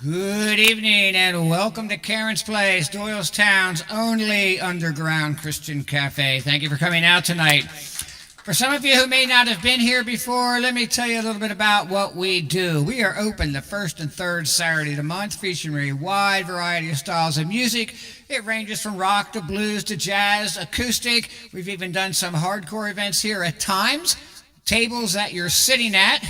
Good evening and welcome to Karen's Place, Doylestown's only underground Christian cafe. Thank you for coming out tonight. For some of you who may not have been here before, let me tell you a little bit about what we do. We are open the first and third Saturday of the month, featuring a wide variety of styles of music. It ranges from rock to blues to jazz, acoustic. We've even done some hardcore events here at times. Tables that you're sitting at.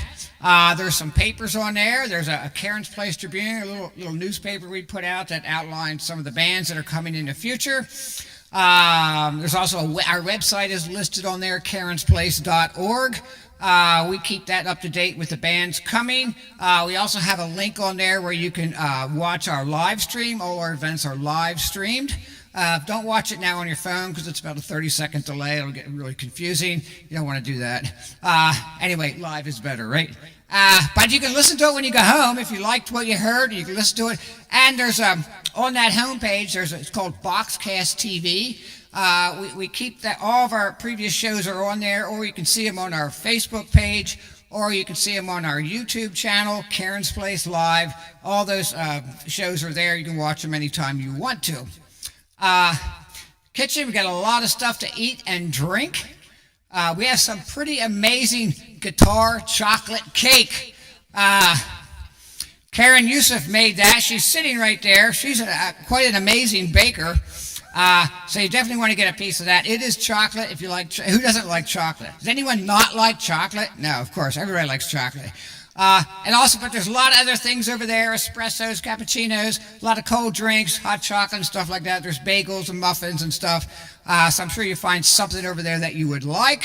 There's some papers on there. There's a Karen's Place Tribune, a little newspaper we put out that outlines some of the bands that are coming in the future. There's also our website is listed on there, karensplace.org. We keep that up to date with the bands coming. We also have a link on there where you can watch our live stream. All our events are live streamed. Don't watch it now on your phone because it's about a 30-second delay. It'll get really confusing. You don't want to do that. Anyway, live is better, right? But you can listen to it when you go home. If you liked what you heard, you can listen to it. And there's on that homepage, it's called Boxcast TV. We keep that. All of our previous shows are on there, or you can see them on our Facebook page, or you can see them on our YouTube channel, Karen's Place Live. All those shows are there. You can watch them anytime you want to. Kitchen, we got a lot of stuff to eat and drink. We have some pretty amazing guitar chocolate cake. Karen Yusuf made that. She's sitting right there. She's quite an amazing baker. So you definitely want to get a piece of that. It is chocolate if you like. Who doesn't like chocolate? Does anyone not like chocolate? No, of course. Everybody likes chocolate. And also, but there's a lot of other things over there, espressos, cappuccinos, a lot of cold drinks, hot chocolate and stuff like that. There's bagels and muffins and stuff. So I'm sure you find something over there that you would like.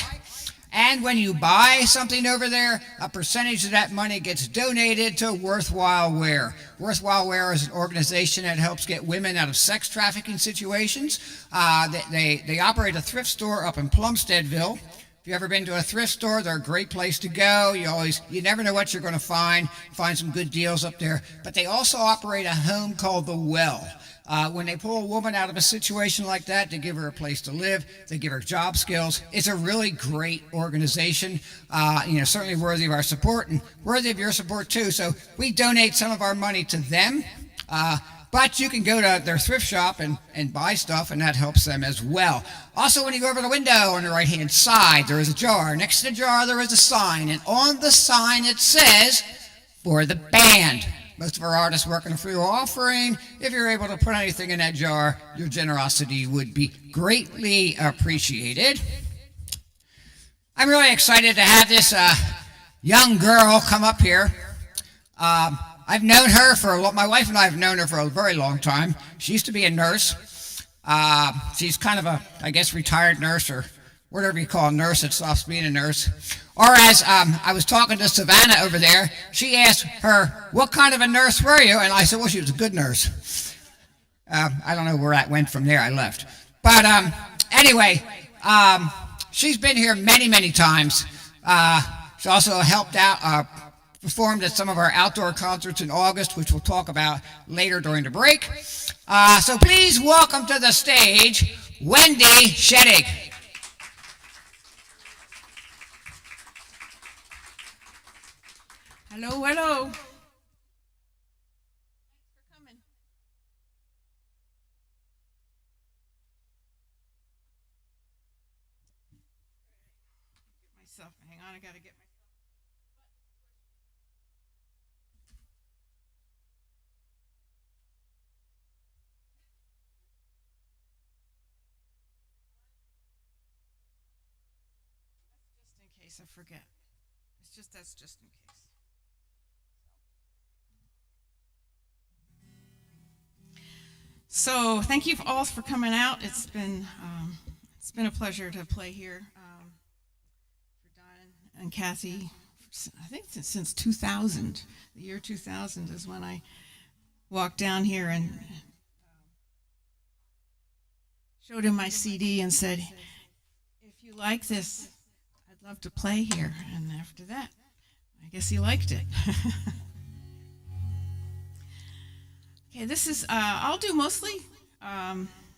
And when you buy something over there, a percentage of that money gets donated to Worthwhile Wear. Worthwhile Wear is an organization that helps get women out of sex trafficking situations. They operate a thrift store up in Plumsteadville. If you've ever been to a thrift store, they're a great place to go. You never know what you're going to find some good deals up there. But they also operate a home called The Well. When they pull a woman out of a situation like that, they give her a place to live, they give her job skills. It's a really great organization, certainly worthy of our support and worthy of your support too. So we donate some of our money to them. But you can go to their thrift shop and buy stuff, and that helps them as well. Also, when you go over the window on the right-hand side, there is a jar. Next to the jar, there is a sign. And on the sign, it says, for the band. Most of our artists work on a free offering. If you're able to put anything in that jar, your generosity would be greatly appreciated. I'm really excited to have this young girl come up here. I've known her my wife and I have known her for a very long time. She used to be a nurse. She's kind of retired nurse or whatever you call a nurse that stops being a nurse. Or as I was talking to Savannah over there, she asked her, what kind of a nurse were you? And I said, well, she was a good nurse. I don't know where that went from there. I left. But anyway, she's been here many, many times. She also helped out, performed at some of our outdoor concerts in August, which we'll talk about later during the break. So please welcome to the stage, Wendy Schettig. Hello, hello. Thanks for coming. Hang on, I gotta get my. Just in case I forget. That's just in case. So thank you all for coming out. It's been a pleasure to play here for Don and Kathy. I think since 2000, the year 2000 is when I walked down here and showed him my CD and said, "If you like this, I'd love to play here." And after that, I guess he liked it. Okay, this is, I'll do mostly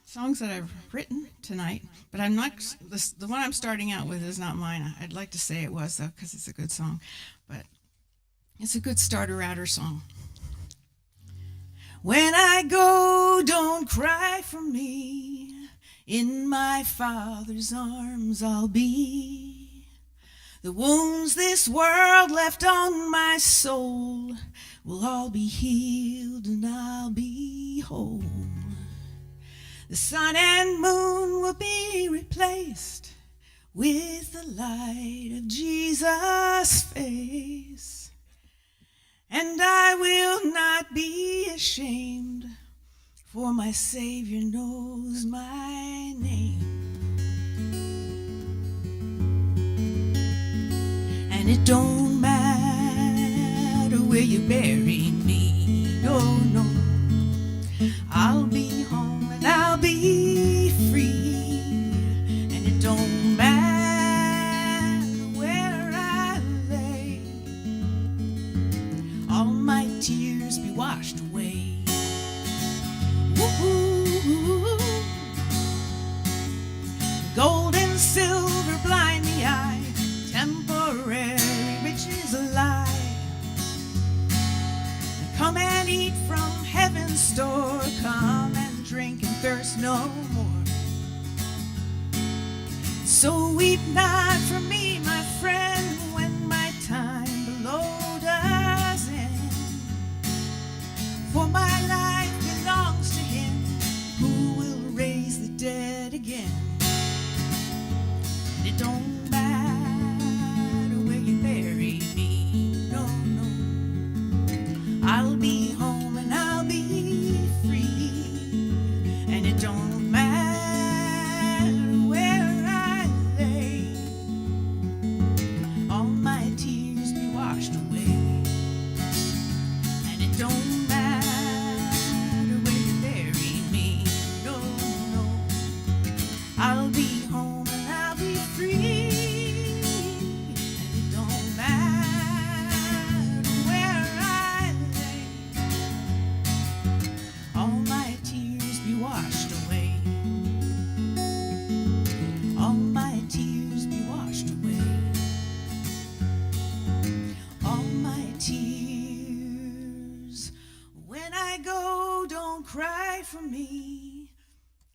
songs that I've written tonight, but I'm not, the one I'm starting out with is not mine. I'd like to say it was, though, because it's a good song, but it's a good starter-outer song. When I go, don't cry for me. In my Father's arms I'll be. The wounds this world left on my soul will all be healed and I'll be whole. The sun and moon will be replaced with the light of Jesus' face. And I will not be ashamed, for my Savior knows my name. And it don't matter where you bury me, no, no. I'll be home and I'll be free. And it don't matter where I lay, all my tears be washed away. Woo-hoo. Gold and silver blind the eye, temporary riches a lie. Come and eat from heaven's store, come and drink and thirst no more. So weep not for me, my friend, when my time below does end. For my life belongs to Him who will raise the dead again. And it don't matter where you bury me, no, no. I'll be home and I'll be free. And it don't matter where I lay, all my tears be washed away. And it don't matter where you bury me, no, no. I'll be home and I'll be free. And it don't matter where I lay, all my tears be washed away. All my tears be washed away. All my tears. When I go, don't cry for me,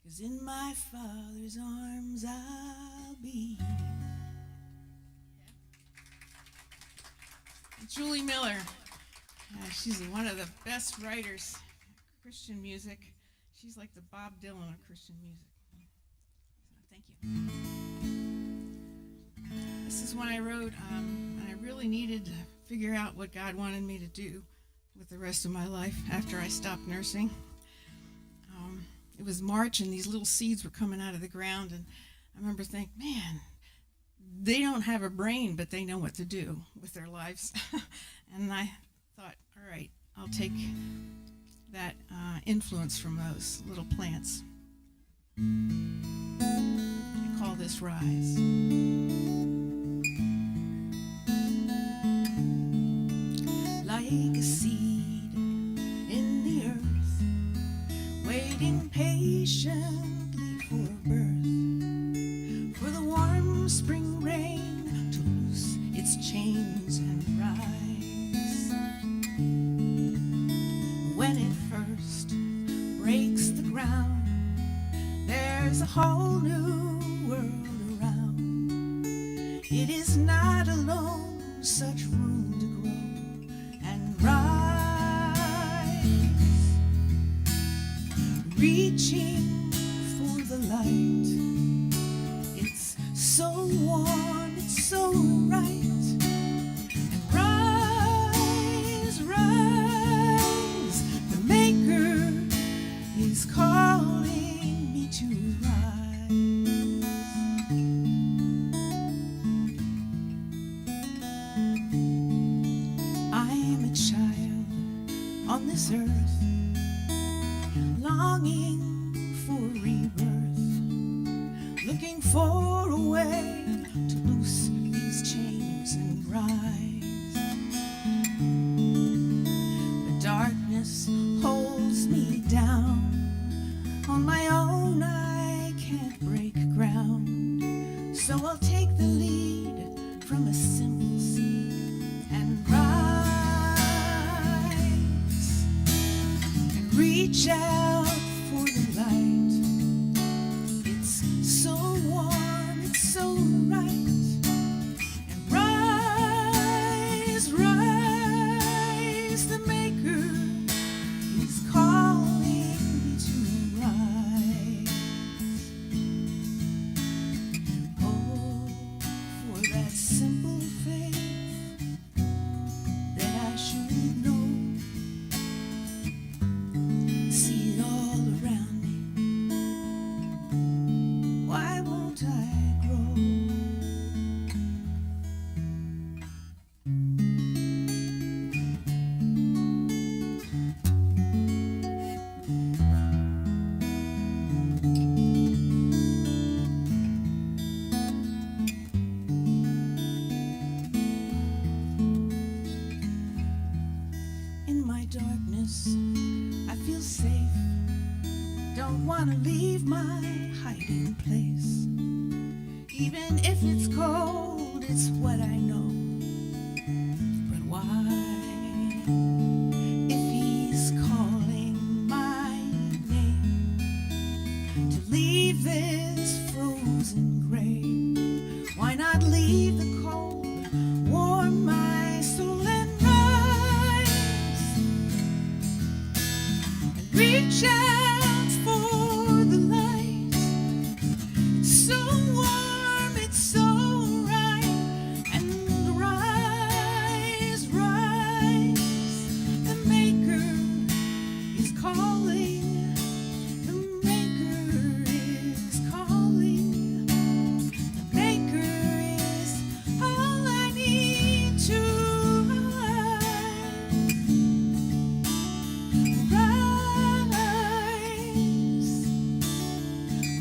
'cause in my Father's arms I'll be. Julie Miller. She's one of the best writers of Christian music. She's like the Bob Dylan of Christian music. Thank you. This is one I wrote, and I really needed to figure out what God wanted me to do with the rest of my life after I stopped nursing. It was March, and these little seeds were coming out of the ground, and I remember thinking, man, they don't have a brain, but they know what to do with their lives. And I thought, all right, I'll take that influence from those little plants. I call this Rise. Like a seed in the earth, waiting patiently for birth, for the warm spring rain to loose its chains and rise. When it first breaks the ground, there's a whole new world around. It is not alone, such room to grow and rise, reaching for the light. It's so warm, it's so right. And rise, rise, the Maker is calling me to rise. I'm a child on this earth, longing for rebirth, looking for a way to loose these chains and rise. But darkness holds me down. On my own I can't break ground, so I'll take the lead from a simple seed and rise, and Reach out for the light. It's so warm, it's so right. And rise, rise, the Maker is calling to rise. Oh, for that simple faith that I should know. See it all around me. Why won't I grow? In my darkness, I feel safe. Don't want to leave my hiding place. Even if it's cold, it's what I know. But why? If he's calling my name to leave this frozen grave, why not leave the cold, warm my soul and rise? And reach out for the light. It's so warm, it's so right. And rise, rise. The Maker is calling. The Maker is calling. The Maker is all I need to rise. Rise,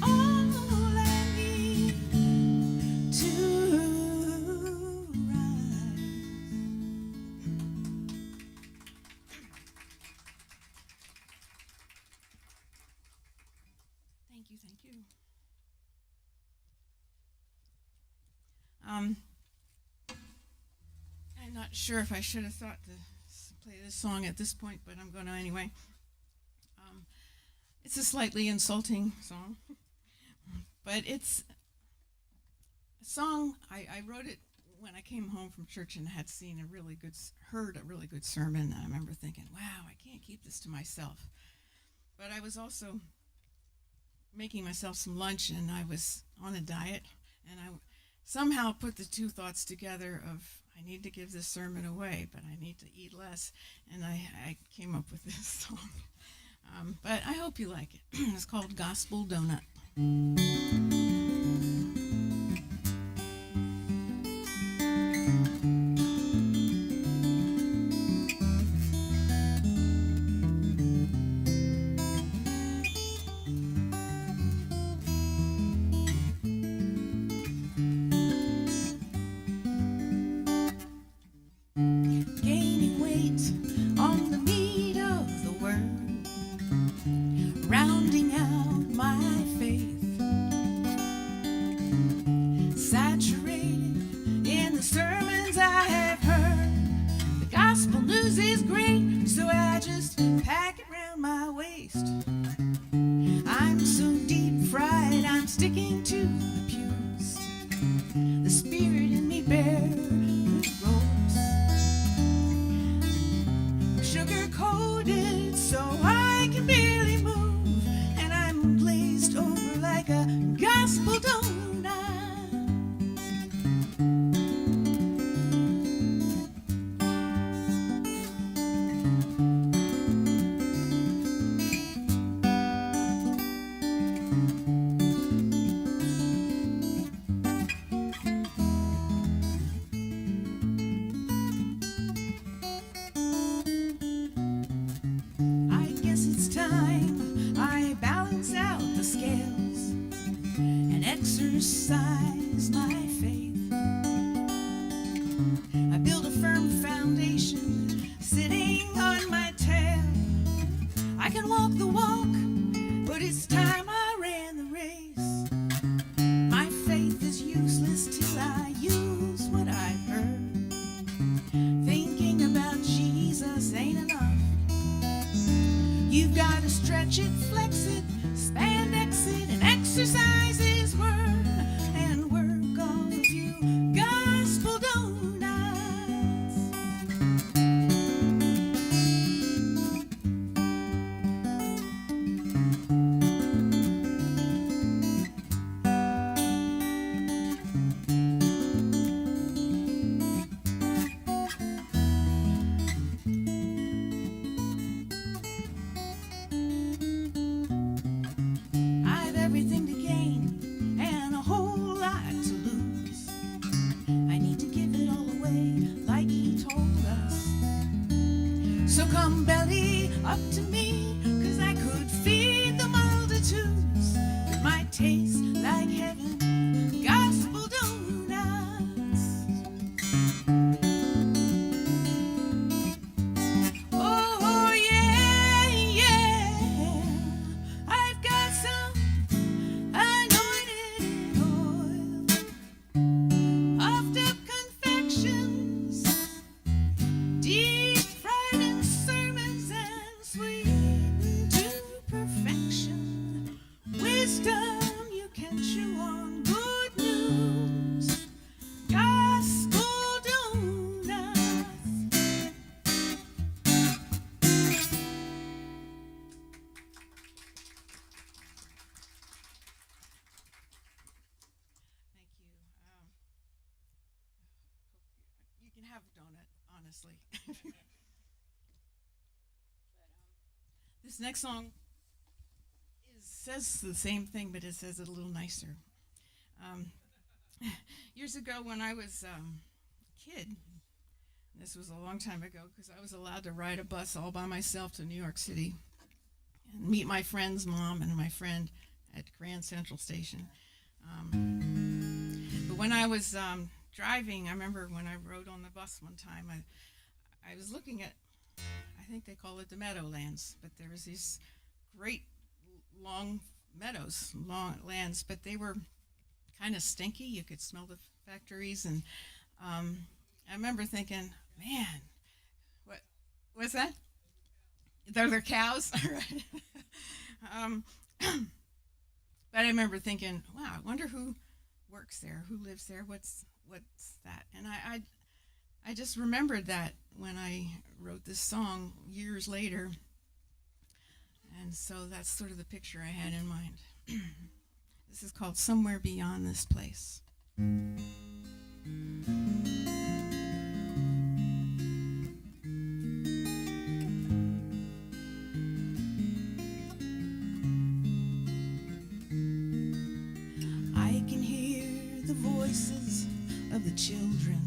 all I need to rise. Thank you, thank you. I'm not sure if I should have thought to play this song at this point, but I'm going to anyway. It's a slightly insulting song, but it's a song, I wrote it when I came home from church and had heard a really good sermon. And I remember thinking, wow, I can't keep this to myself. But I was also making myself some lunch, and I was on a diet, and I somehow put the two thoughts together of I need to give this sermon away, but I need to eat less, and I came up with this song. But I hope you like it. It's called Gospel Donut. Gaining weight on the meat of the word, rounding out my faith, saturated in the sermons I have heard. The gospel news is great, so I just pack it round my waist. I'm so deep fried, I'm sticking to the pews. The spirit in me bears ropes, sugar coated so I can barely move, and I'm glazed over like a gospel donut. I guess it's time I balance out the scales and exercise my faith. I build a firm foundation sitting on my tail. I can walk the walk, but it's time I ran the race. My faith is useless till I use what I've heard. Thinking about Jesus ain't enough. You've got to stretch it, flex it, spandex it, and exercises work and work off of you. Gospel donuts. I've everything to gain and a whole lot to lose. I need to give it all away like he told us. So come belly up to me, 'cause I could feed the multitudes with my taste like heaven. Gospel donuts. Oh, yeah, yeah. I've got some anointed oil, puffed up confections, deep fried in sermons and sweetened to perfection. Wisdom you can chew on, good news, gospel donuts. Thank you. You can have a donut, honestly. This next song says the same thing, but it says it a little nicer. Years ago, when I was a kid, this was a long time ago, because I was allowed to ride a bus all by myself to New York City and meet my friend's mom and my friend at Grand Central Station. But when I was driving, I remember when I rode on the bus one time, I was looking at, I think they call it the Meadowlands, but there was these great long meadows, long lands, but they were kind of stinky. You could smell the factories, and I remember thinking, man, what was that? They're cows, right? But I remember thinking, wow, I wonder who works there, who lives there, what's that? And I just remembered that when I wrote this song years later, and so that's sort of the picture I had in mind. This is called Somewhere Beyond This Place. I can hear the voices of the children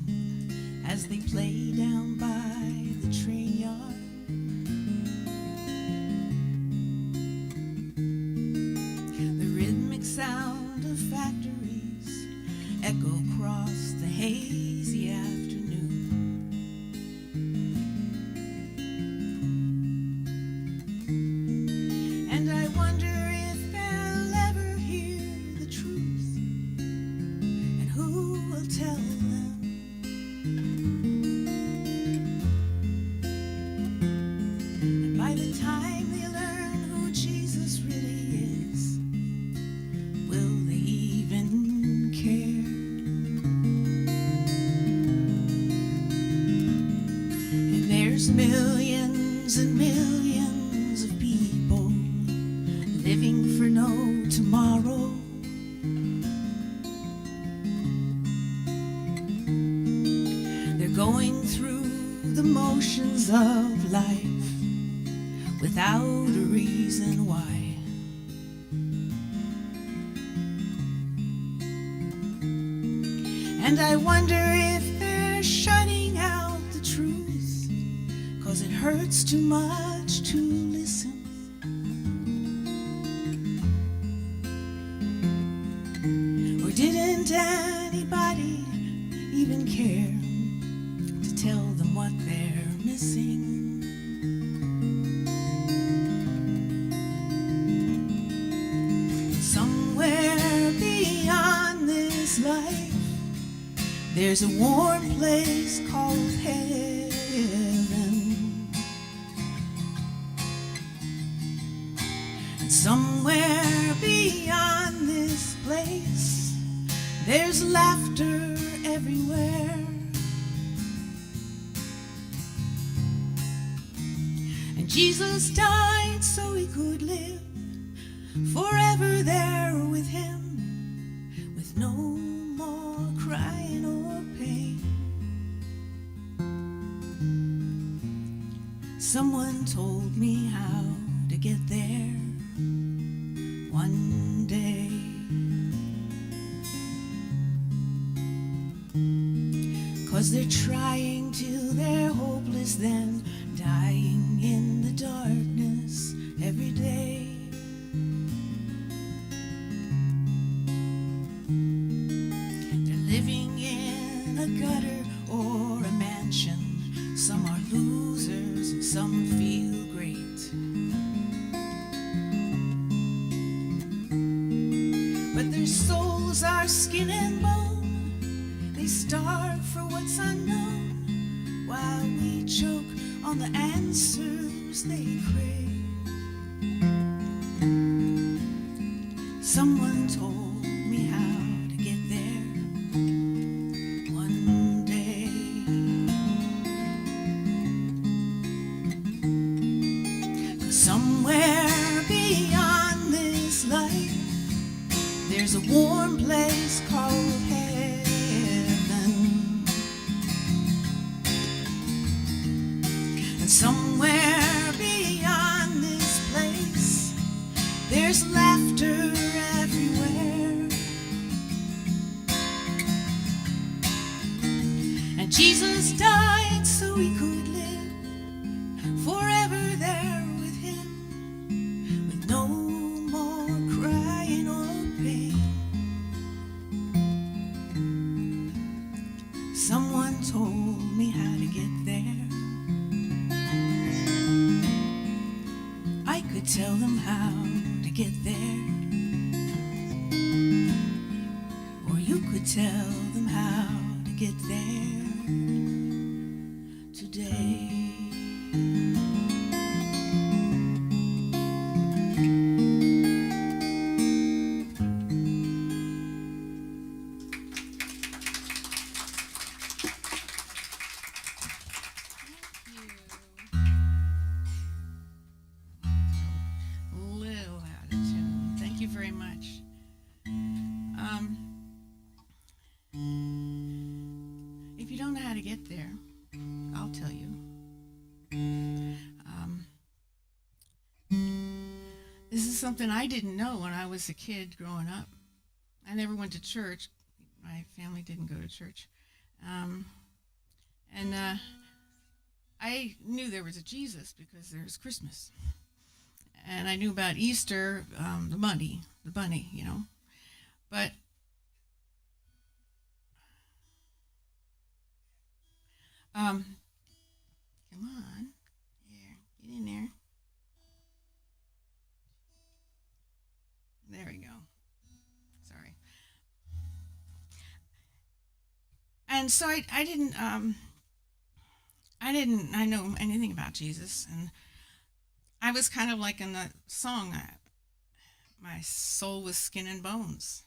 as they play down by the train yard. The rhythmic sound of factories echo across the hazy afternoon. And I wonder if they'll ever hear the truth, and who will tell them. And by the time they learn who Jesus really is, will they even care? And there's millions and millions of people living for no tomorrow. They're going through the motions of life without a reason why. And I wonder if they're shutting out the truth, 'cause it hurts too much to listen. Or didn't anybody even care to tell them what they're missing? Somewhere beyond this life, there's a warm place called heaven. And somewhere beyond this place, there's laughter everywhere. And Jesus died so we could live forever there with him, with no more crying or pain. Someone told me how to get there one day. 'Cause they're trying till they're hopeless, then dying in the darkness every day. They're living in a gutter or a mansion. Some are losers and some feel great. But their souls are skin and bone. They starve for what's unknown, while we choke on the answers they crave. Someone told me how to get there one day. 'Cause somewhere beyond this life, there's a warm place called heaven. And somewhere beyond this place, there's laughter everywhere. And Jesus died so we could live forever there with him, with no more crying or pain. Someone told me how to get there. I could tell them how to get there, or you could tell them how to get there today. Little out of tune. Thank you very much. If you don't know how to get there, I'll tell you. This is something I didn't know when I was a kid growing up. I never went to church. My family didn't go to church. I knew there was a Jesus because there's Christmas. And I knew about Easter, the bunny, you know. But come on, here, get in there. There we go. Sorry. And so I didn't know anything about Jesus, and I was kind of like in the song, my soul was skin and bones,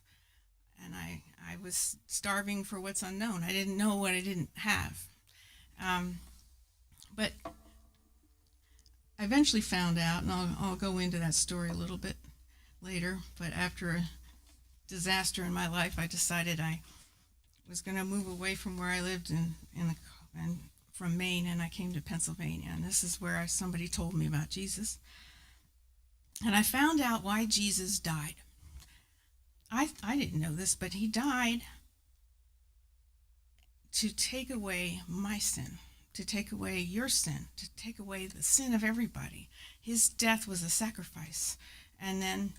and I was starving for what's unknown. I didn't know what I didn't have. But I eventually found out, and I'll go into that story a little bit later, but after a disaster in my life, I decided I was going to move away from where I lived and from Maine, and I came to Pennsylvania, and this is where somebody told me about Jesus. And I found out why Jesus died. I didn't know this, but he died to take away my sin, to take away your sin, to take away the sin of everybody. His death was a sacrifice. And then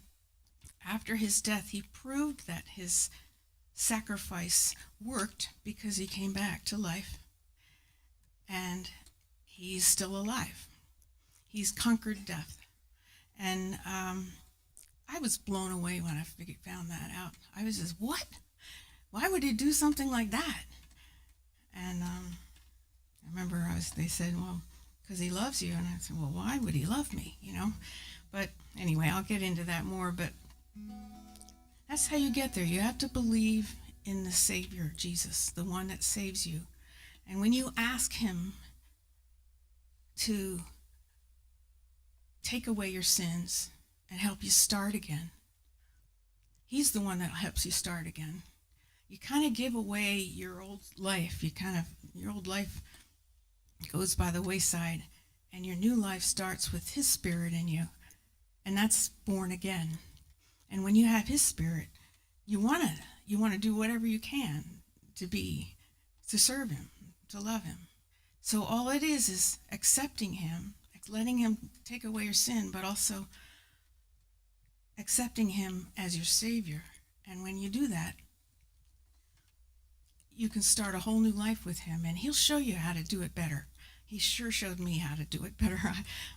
after his death, he proved that his sacrifice worked because he came back to life. And he's still alive. He's conquered death. And I was blown away when I found that out. I was just, what? Why would he do something like that? And I remember they said, well, because he loves you. And I said, well, why would he love me? You know? But Anyway, I'll get into that more, but that's how you get there. You have to believe in the Savior, Jesus, the one that saves you. And when you ask him to take away your sins and help you start again, he's the one that helps you start again. You kind of give away your old life. Your old life goes by the wayside, and your new life starts with his Spirit in you, and that's born again. And when you have his Spirit, you want to do whatever you can to serve him, to love him. So all it is accepting him, letting him take away your sin, but also accepting him as your Savior. And when you do that, you can start a whole new life with him, and he'll show you how to do it better. He sure showed me how to do it better.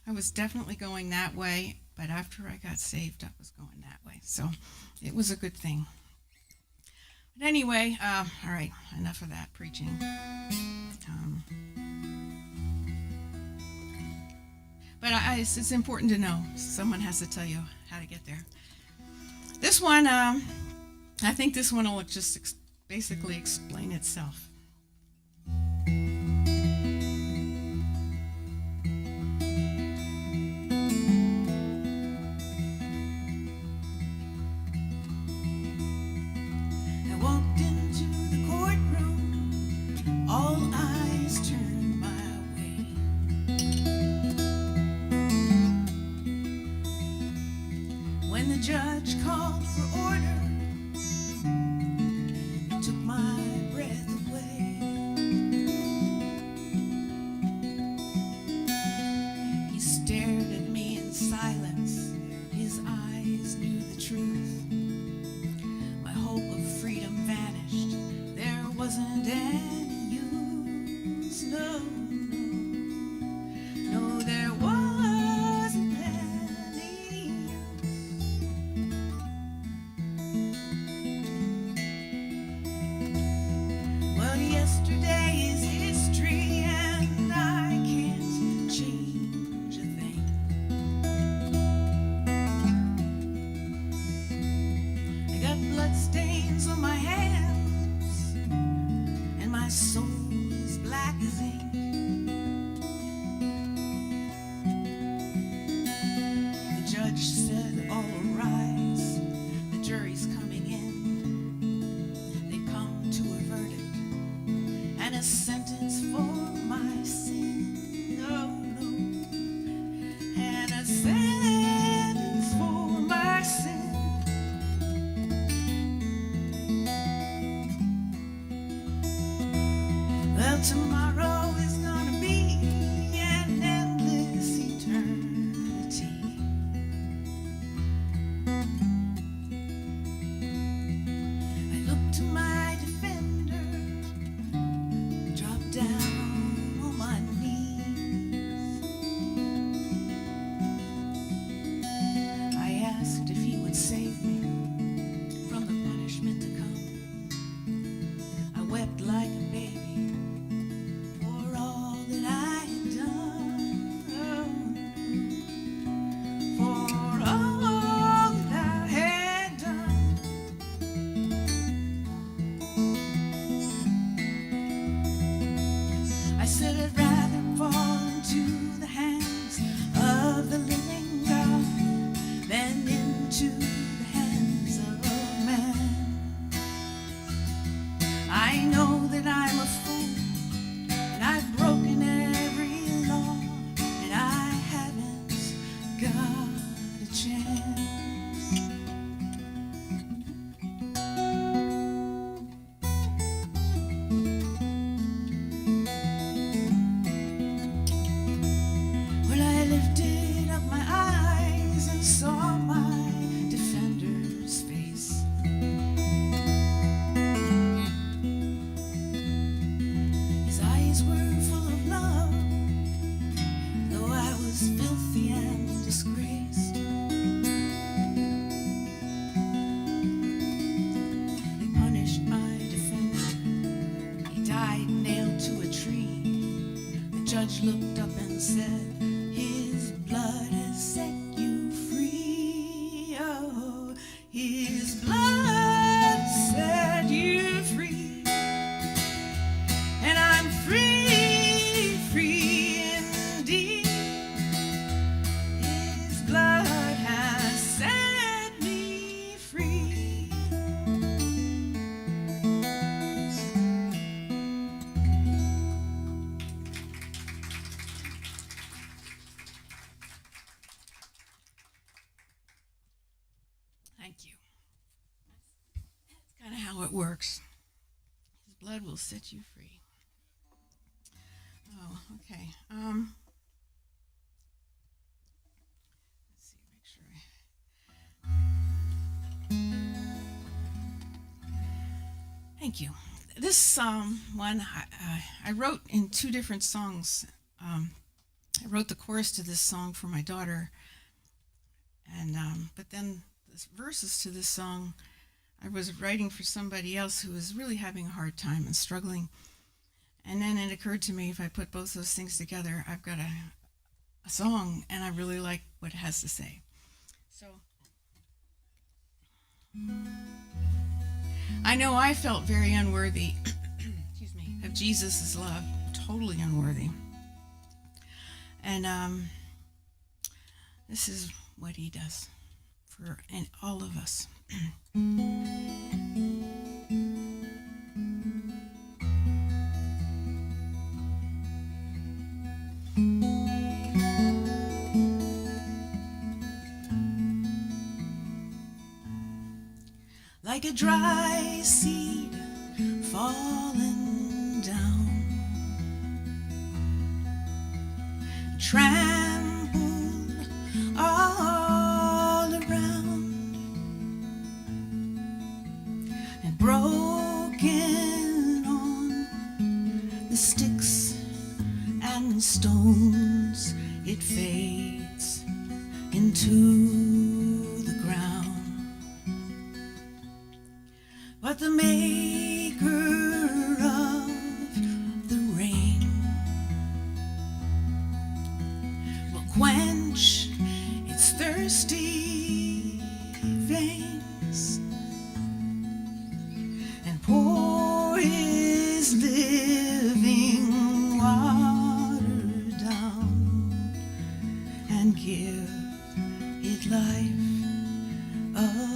I was definitely going that way, but after I got saved, I was going that way. So it was a good thing. But anyway, all right, enough of that preaching. But it's important to know. Someone has to tell you how to get there. This one, I think this one will just basically explain itself. Tomorrow is gonna be an endless eternity. I look to my defender, drop down on my knees. I asked if he would save me from the punishment to come. I wept like a baby. Looked up and said, his blood has set you free. Thank you. That's kind of how it works. His blood will set you free. Oh, okay. Let's see, make sure Thank you. This one I wrote in two different songs. I wrote the chorus to this song for my daughter, and but then the verses to this song I was writing for somebody else who was really having a hard time and struggling. And then it occurred to me, if I put both those things together, I've got a song, and I really like what it has to say. So I know I felt very unworthy excuse me, of Jesus' love, totally unworthy. And this is what he does for all of us. Like a dry seed falling down, trampled all around, and broken on the sticks and stones, it fades into the ground. But the maker of the rain will quench its thirsty veins and pour his living water down and give it life again.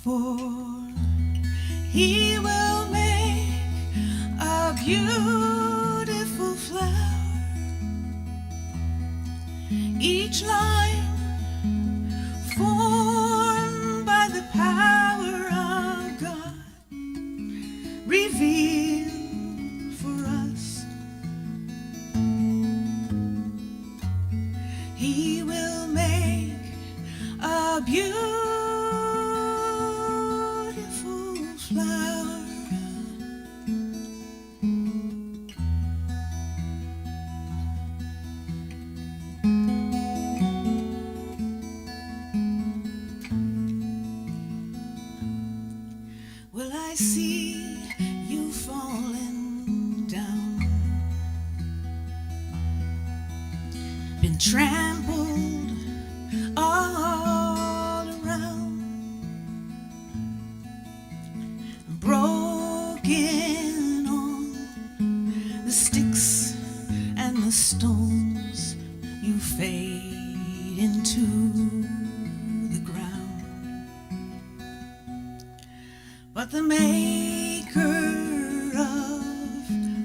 For he will make a beautiful flower, each line formed by the power of God, revealed for us. He will make a beautiful flower. Will I see you falling down, been trampled all around, broken on the sticks and the stones, you fade into the ground. But the maker of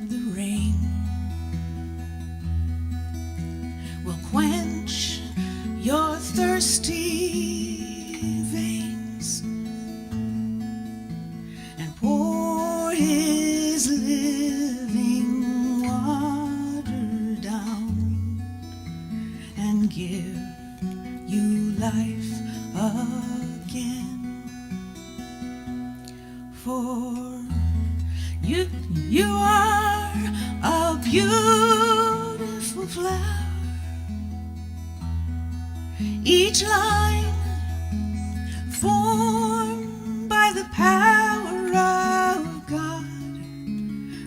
the rain will quench your thirsty veins and pour his living water down and give you life again. For you are a beautiful flower, each line formed by the power of God,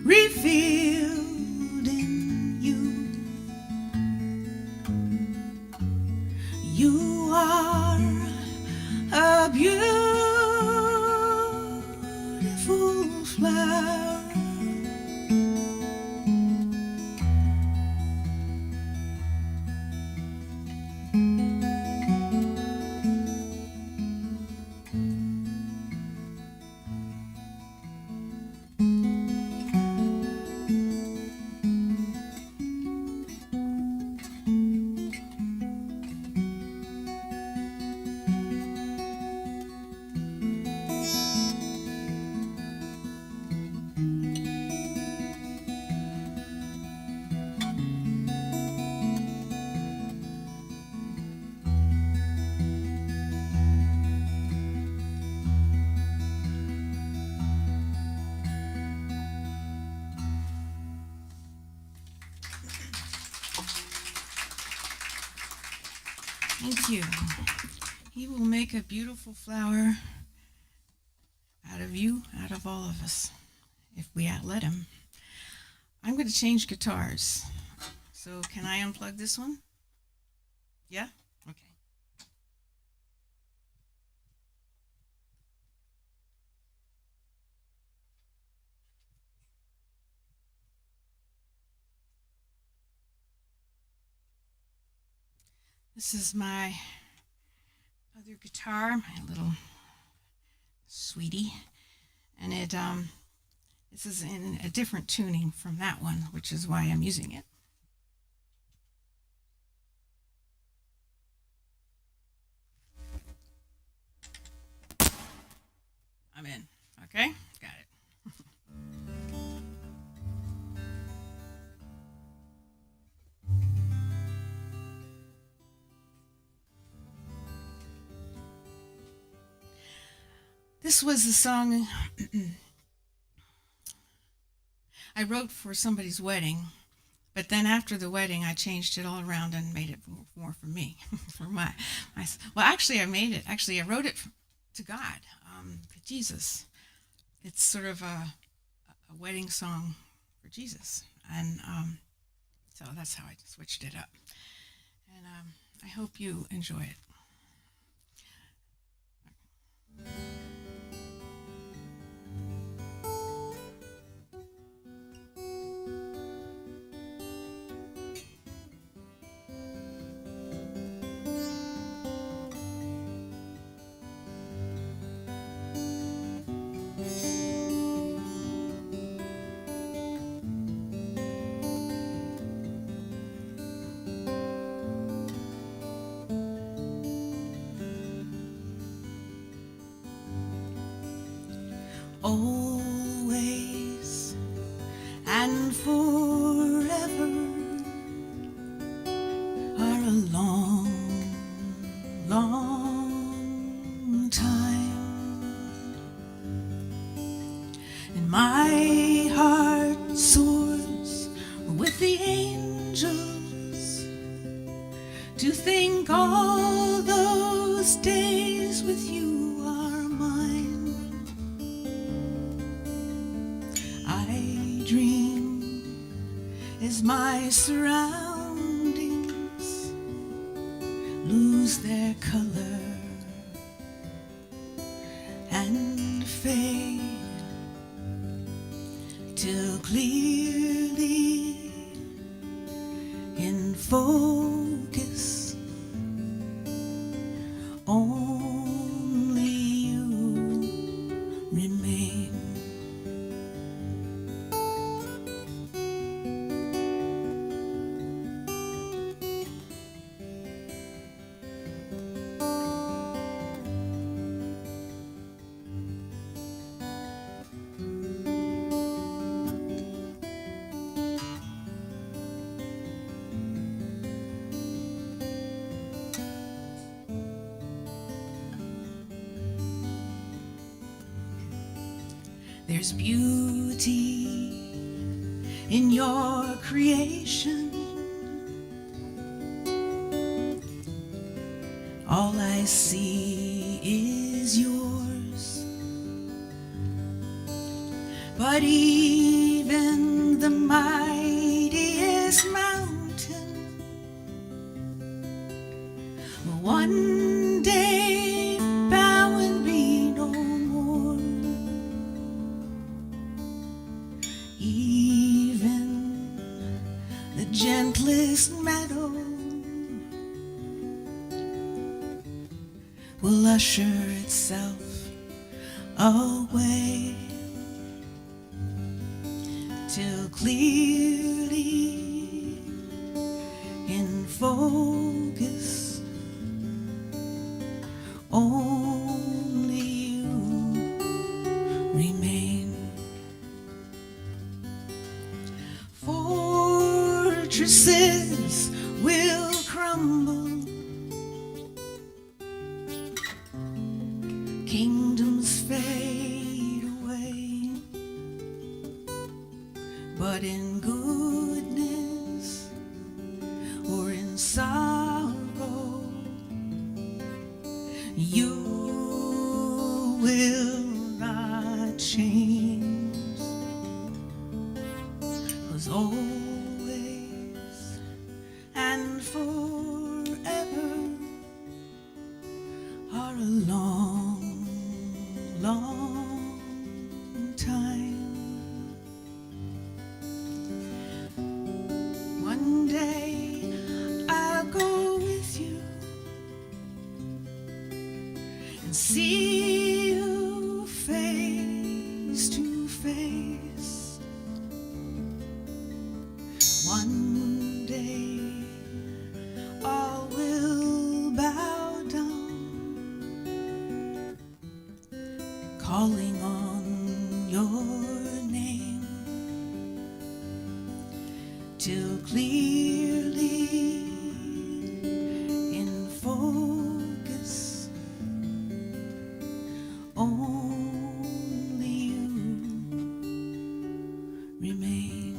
revealed in you. You are a beautiful flower. Thank you. He will make a beautiful flower out of you, out of all of us, if we let him. I'm going to change guitars. So can I unplug this one? Yeah? Okay. This is my other guitar, my little sweetie, and this is in a different tuning from that one, which is why I'm using it. I'm in. Okay, got it. This was the song I wrote for somebody's wedding, but then after the wedding, I changed it all around and made it more for me, for my. Well, actually, I made it. Actually, I wrote it to God, for Jesus. It's sort of a wedding song for Jesus, and so that's how I switched it up. And I hope you enjoy it. Always and forever are a long, long time, and my heart soars with the angels to think all those days with you are mine. I dream as my surroundings lose their color and fade till clearly in focus only you remain. There's beauty in your creation. All I see is yours. But even the mightiest mountain will one day bow and be no more. Even the gentlest meadow will usher itself away till clearly in focus only you remain. Fortresses will crumble, kingdoms fade away, but in goodness or in sorrow, You will not change, 'cause always and forever are a long, long time. One day I'll go with you and see you face to face. One day all will bow down, calling on your name, till clearly in focus only you remain.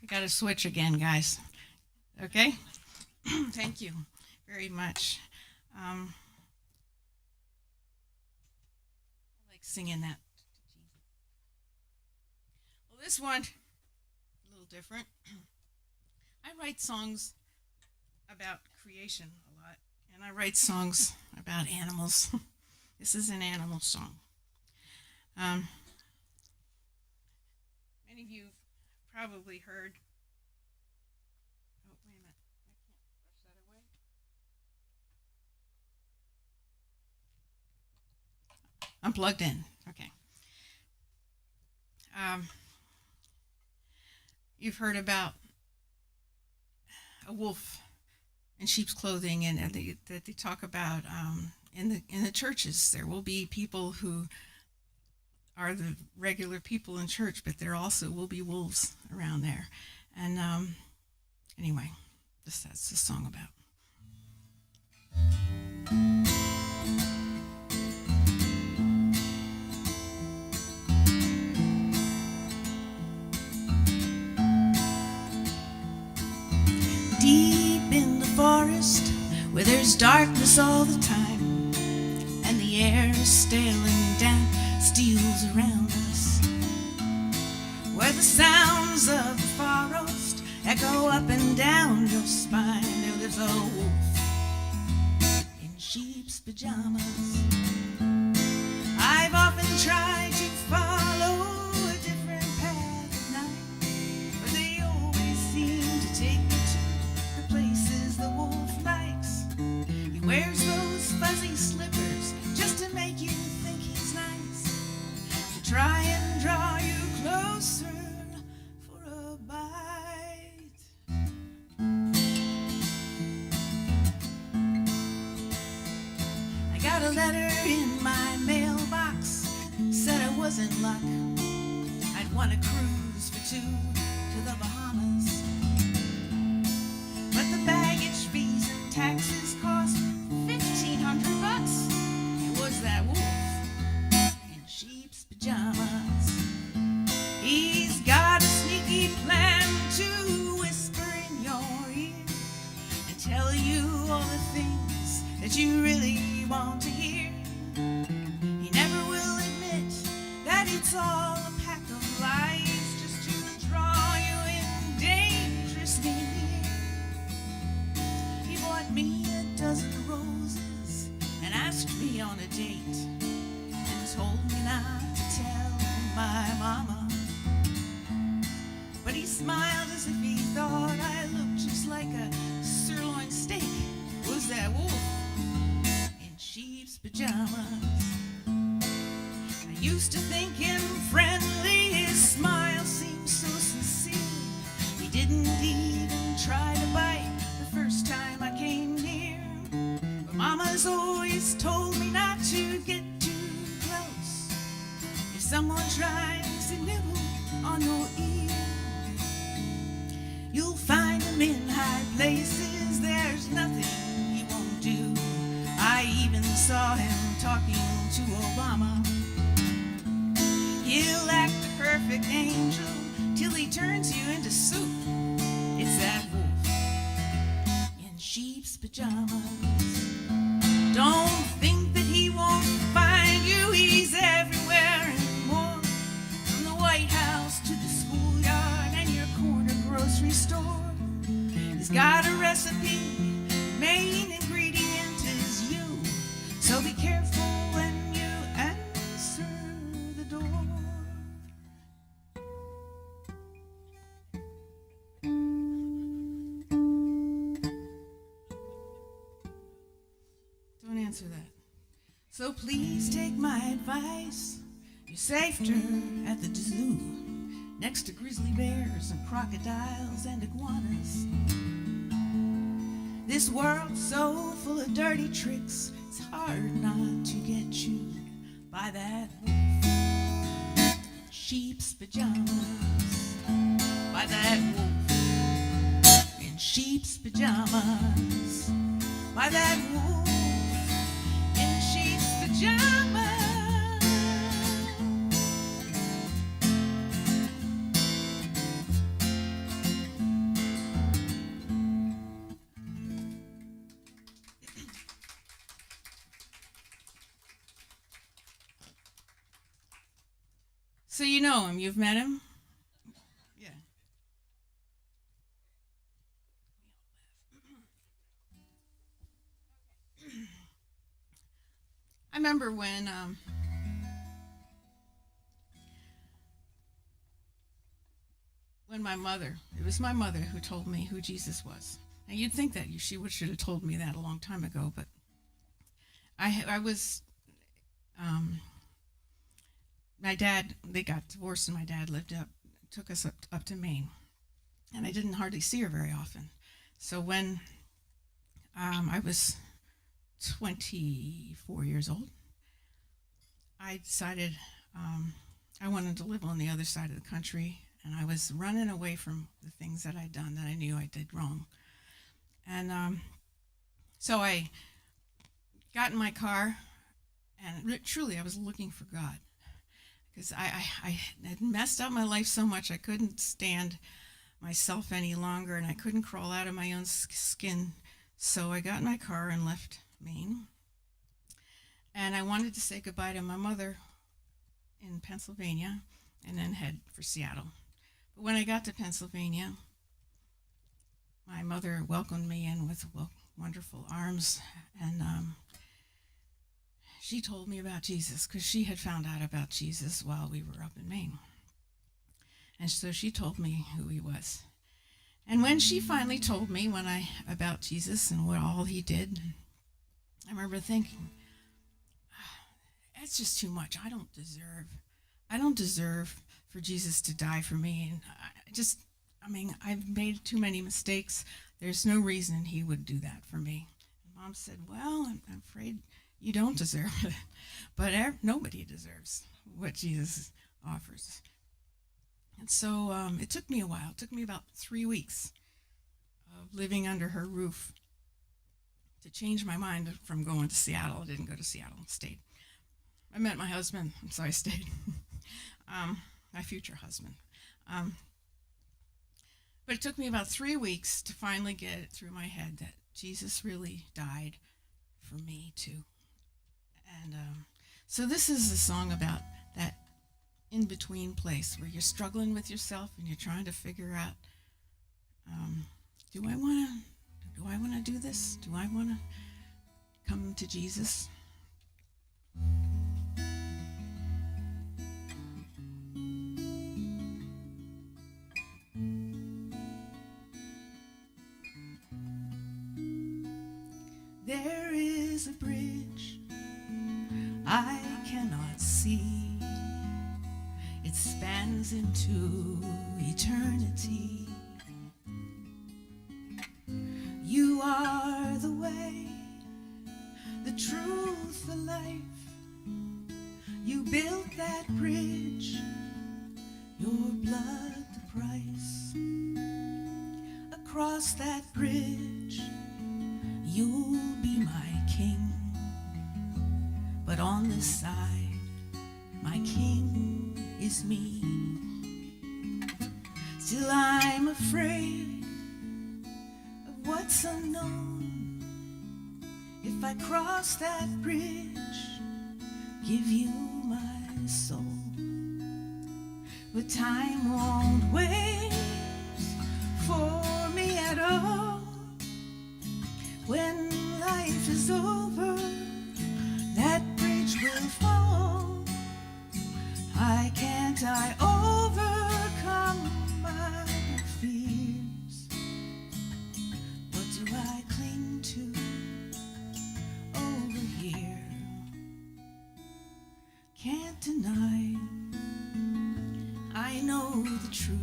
I got to switch again, guys. Okay? Thank you very much. I like singing that. Well, this one, a little different. I write songs about creation a lot, and I write songs about animals. This is an animal song. Many of you have probably heard. Oh, wait a minute. I can't brush that away. I'm plugged in. Okay. You've heard about a wolf in sheep's clothing, and that they talk about in the churches. There will be people who are the regular people in church, but there also will be wolves around there. And anyway, that's the song about. Deep in the forest, where there's darkness all the time, and the air is stale and damp, steals around us, where the sounds of the forest echo up and down your spine, there lives a wolf in sheep's pajamas. I've often tried to follow a different path at night, but they always seem to take me to the places the wolf likes. He wears those fuzzy slippers just to make you think he's nice, to try and draw you closer for a bite. I got a letter in my mailbox, said I was in luck. I'd won a cruise for two to the Bahamas, but the baggage fees and taxes cost $1,500. It was that wolf in sheep's pajamas. He's got a sneaky plan to whisper in your ear and tell you all the things that you really want to hear. He never will admit that it's all a pack of lies, just to draw you in dangerously near. He bought me a dozen roses and asked me on a date, and told me not to tell my mama. But he smiled as if he thought I looked just like a sirloin steak. Was that wolf in sheep's pajamas? I used to think him friendly, his smile seemed so sincere. He didn't even try to bite the first time I came near. But Mama's always told me not to get too close. If someone tries to nibble on your ear, you'll find turns you into soup. It's that wolf in sheep's pajamas. Don't think that he won't find you. He's everywhere and more. From the White House to the schoolyard and your corner grocery store. He's got a recipe, main ingredient is you. So be careful when you answer the door. Don't answer that. So please take my advice. You're safer at the zoo, next to grizzly bears and crocodiles and iguanas. This world's so full of dirty tricks, it's hard not to get chewed by that wolf in sheep's pajamas. By that wolf in sheep's pajamas. By that wolf in sheep's pajamas. So you know him, you've met him? Yeah. I remember when my mother, it was my mother who told me who Jesus was. And you'd think that she should have told me that a long time ago, but I was, my dad, they got divorced and my dad took us up to Maine. And I didn't hardly see her very often. So when I was 24 years old, I decided I wanted to live on the other side of the country, and I was running away from the things that I'd done that I knew I did wrong. And so I got in my car, and truly I was looking for God, because I had messed up my life so much I couldn't stand myself any longer, and I couldn't crawl out of my own skin. So I got in my car and left Maine, and I wanted to say goodbye to my mother in Pennsylvania and then head for Seattle. But when I got to Pennsylvania, my mother welcomed me in with wonderful arms, and she told me about Jesus, because she had found out about Jesus while we were up in Maine. And so she told me who he was. And when she finally told me about Jesus and what all he did, I remember thinking, that's just too much. I don't deserve for Jesus to die for me. And I've made too many mistakes. There's no reason he would do that for me. And Mom said, well, I'm afraid you don't deserve it. But nobody deserves what Jesus offers. And so it took me a while. It took me about 3 weeks of living under her roof to change my mind from going to Seattle. I didn't go to Seattle, stayed. I met my husband, and so I stayed. My future husband. But it took me about 3 weeks to finally get it through my head that Jesus really died for me too. And so this is a song about that in-between place where you're struggling with yourself and you're trying to figure out, do I want to do this? Do I want to come to Jesus? There is a bridge I cannot see. It spans into eternity. You are the way, the truth, the life. You built that bridge, your blood the price. Across that bridge, you'll be my king. But on this side, my king is me. Still I'm afraid of what's unknown. If I cross that bridge, give you my soul. But time won't wait for me at all. When life is over, that bridge will fall. Why can't I overcome my fears? What do I cling to over here? Can't deny, I know the truth.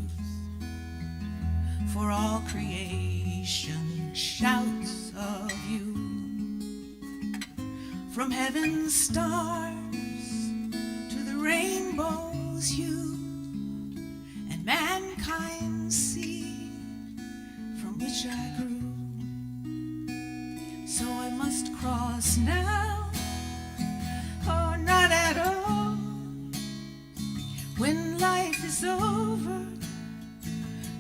For all creation shouts of you. From heaven's stars to the rainbow's hue, and mankind's seed from which I grew. So I must cross now, or not at all. When life is over,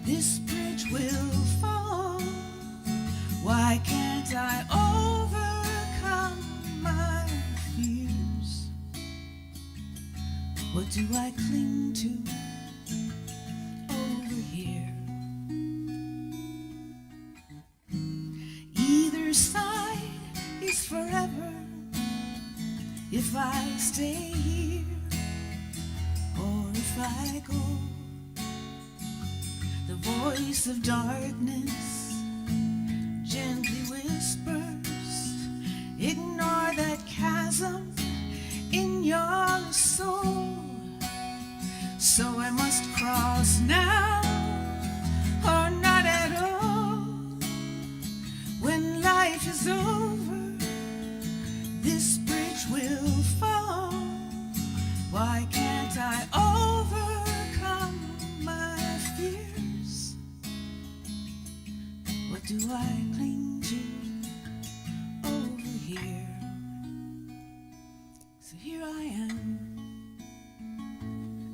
this bridge will fall. Why can't I overcome my fears? What do I cling to over here? Either side is forever if I stay here or if I go. The voice of darkness gently whispers, ignore that chasm in your soul. So I must cross now, or not at all. When life is over, this bridge will fall. Why can't I overcome my fears? What do I cling to over here? So here I am,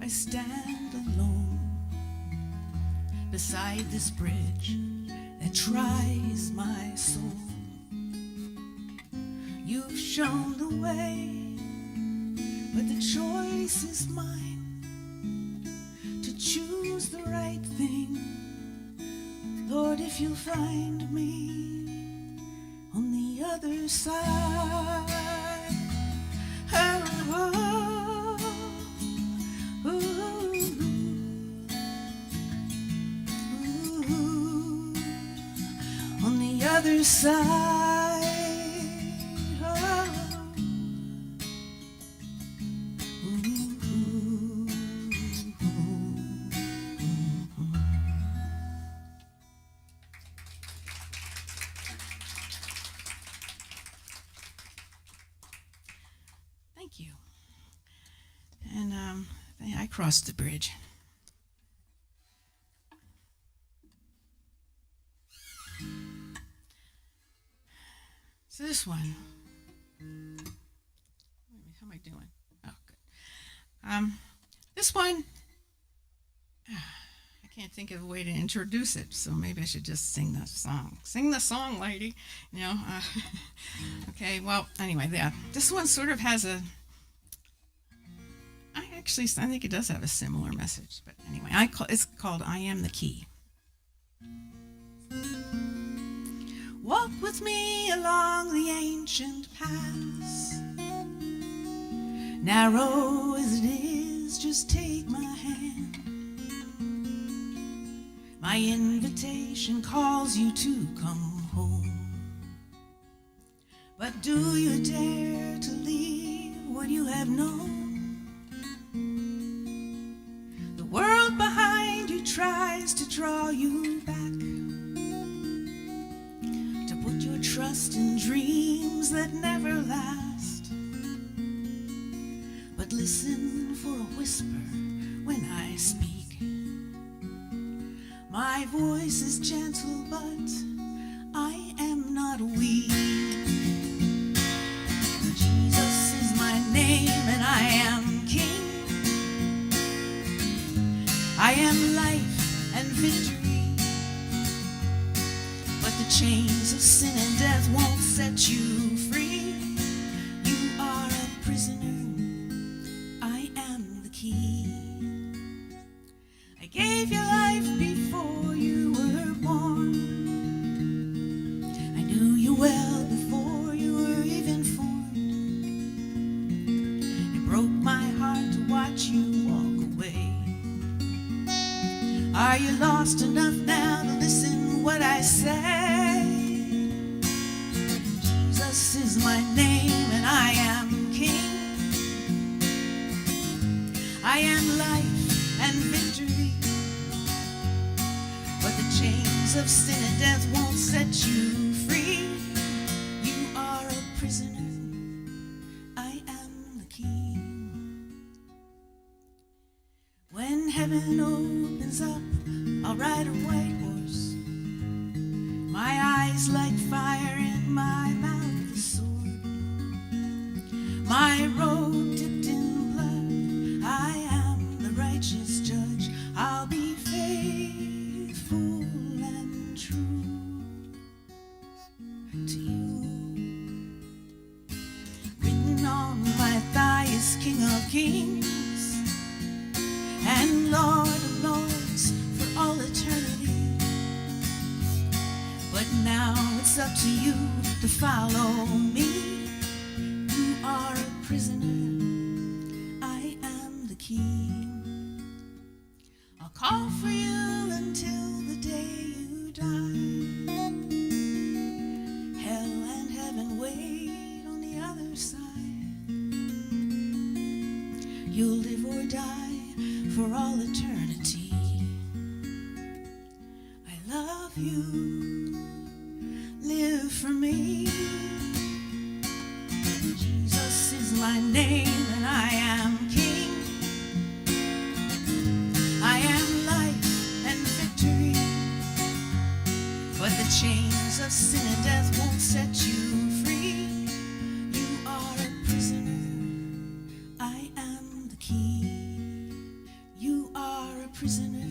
I stand alone beside this bridge that tries my soul. You've shown the way, but the choice is mine to choose the right thing. Lord, if you'll find me on the other side. Oh, ooh, ooh, on the other side. Oh, thank you. And I crossed the bridge. So this one, how am I doing? Oh, good. This one, I can't think of a way to introduce it, so maybe I should just sing the song. Sing the song, lady. You know. Okay. Well, anyway, yeah. This one sort of has a. I think it does have a similar message, but anyway, it's called "I Am the Key." Walk with me along the ancient paths, narrow as it is, just take my hand. My invitation calls you to come home, but do you dare to leave what you have known? The world behind you tries to draw you back, your trust in dreams that never last. But listen for a whisper when I speak. My voice is gentle, but I am not weak. Jesus is my name and I am King. I am life and victory. But the chains of sin and death won't set you free. You are a prisoner. I am the key. I gave you life before you were born. I knew you well before you were even formed. It broke my heart to watch you walk away. Are you lost enough now to listen what I say? Jesus is my name and I am King. I am life and victory. But the chains of sin and death won't set you free. You are a prisoner. I am the key. When heaven opens up, I'll ride a white horse. My eyes like fire and my mouth a sword. My robe dipped in blood. I am the righteous judge. I'll be faithful and true to you. Written on my thigh is King of Kings and Lord of Lords for all eternity. But now it's up to you to follow me. You are a prisoner. I am the key. I'll call for you until the day you die. Hell and heaven wait on the other side. You'll live or die for all eternity. I love you. Live for me. Jesus is my name and I am King. I am life and victory. But the chains of sin and death won't set you free. You are a prisoner. I am the key. You are a prisoner.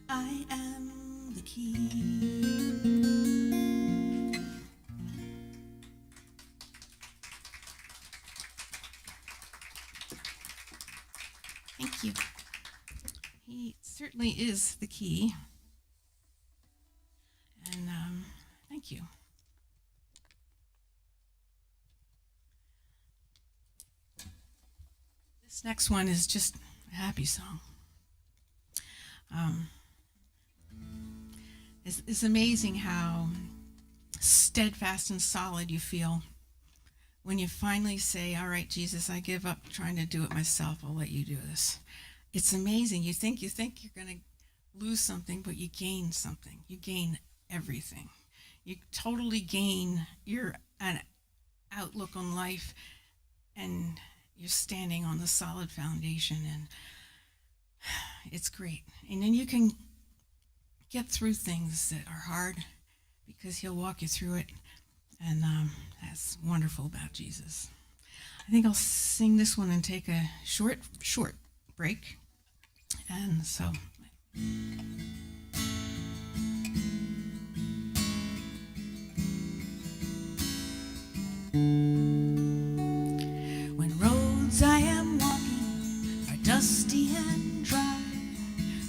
I am the key. Thank you. He certainly is the key. And thank you. This next one is just a happy song. It's amazing how steadfast and solid you feel when you finally say, all right, Jesus, I give up trying to do it myself. I'll let you do this. It's amazing. You think you're going to lose something, but you gain something. You gain everything. You totally gain an outlook on life, and you're standing on the solid foundation, and it's great. And then you can get through things that are hard because he'll walk you through it. And that's wonderful about Jesus. I think I'll sing this one and take a short break. And so... When roads I am walking are dusty and dry,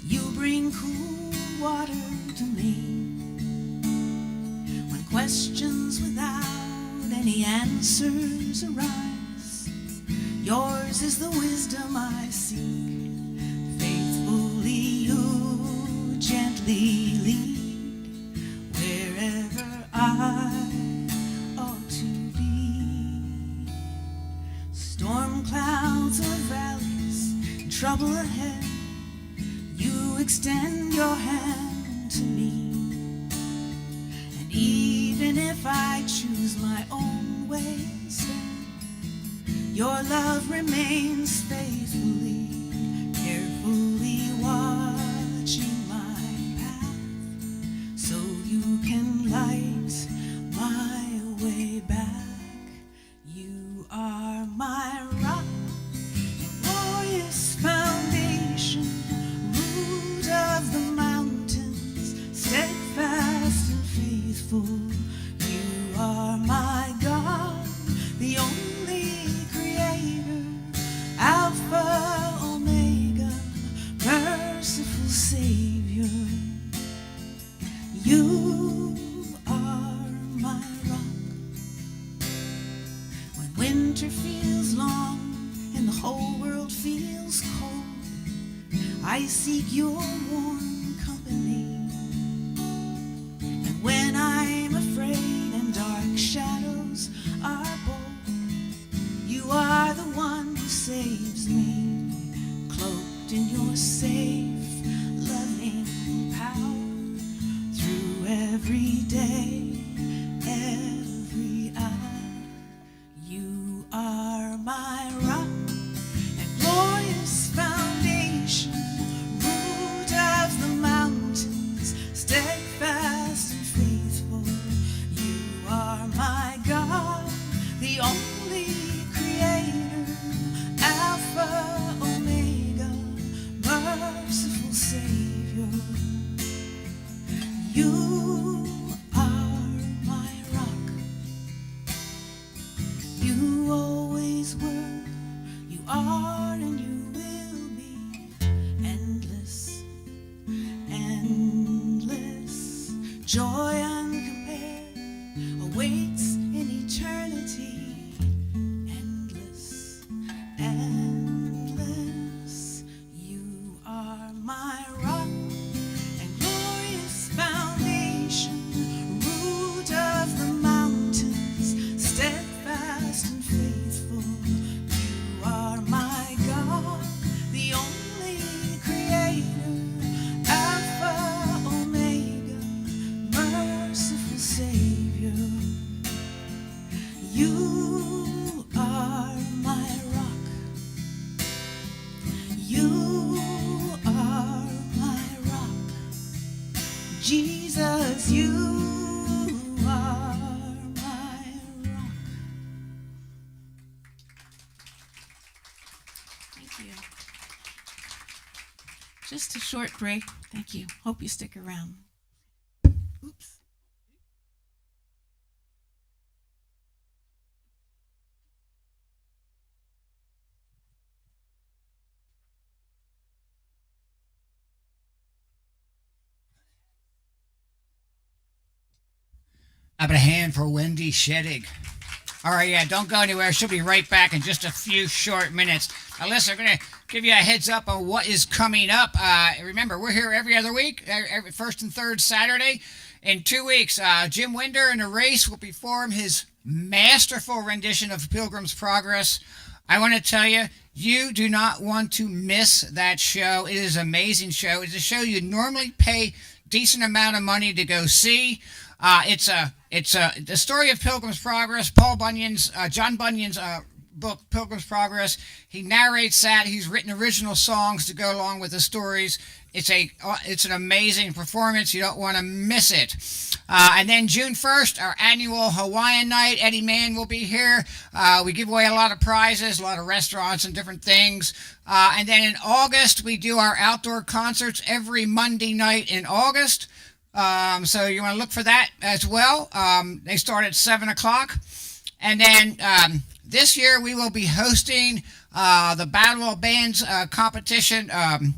you bring cool water to me. When questions without any answers arise, yours is the wisdom I seek. Faithfully you gently lead wherever I ought to be. Storm clouds or valleys, trouble ahead, you extend your hand to me. And even if I choose my own way instead, your love remains faithfully, carefully watching my path, so you can light my way back. You are my rock, glorious foundation, root of the mountain. Savior. You are my rock. When winter feels long and the whole world feels cold, I seek your warm company. And when I'm afraid and dark shadows are bold, you are the one who saves me, cloaked in your safe, loving power. Through every day, every hour, you are my rock and glorious foundation, root of the mountains, steadfast and faithful. You are my God, the only creator, Alpha, Omega, merciful Savior. You are my rock. You always were, you are, and you will be endless, endless. Joy uncompared awaits in eternity. Endless, endless. You are my rock and glorious foundation, root of the mountains, steadfast and faithful. You are my God, the only creator, Alpha, Omega, merciful Savior. You are my rock. You are my rock. Jesus, you are my rock. Thank you. Just a short break. Thank you. Hope you stick around. Oops. How about a hand for Wendy Schettig? All right, yeah, don't go anywhere. She'll be right back in just a few short minutes. Now, listen, I'm going to give you a heads up on what is coming up. Remember, we're here every other week, every first and third Saturday. In 2 weeks, Jim Winder and the Race will perform his masterful rendition of Pilgrim's Progress. I want to tell you, you do not want to miss that show. It is an amazing show. It's a show you normally pay decent amount of money to go see. It's the story of Pilgrim's Progress. John Bunyan's book Pilgrim's Progress. He narrates that. He's written original songs to go along with the stories. It's an amazing performance. You don't want to miss it. And then June 1st, our annual Hawaiian night. Eddie Mann will be here. We give away a lot of prizes, a lot of restaurants and different things. And then in August, we do our outdoor concerts every Monday night in August. So you want to look for that as well. They start at 7 o'clock. And then this year we will be hosting the Battle of Bands competition. Battle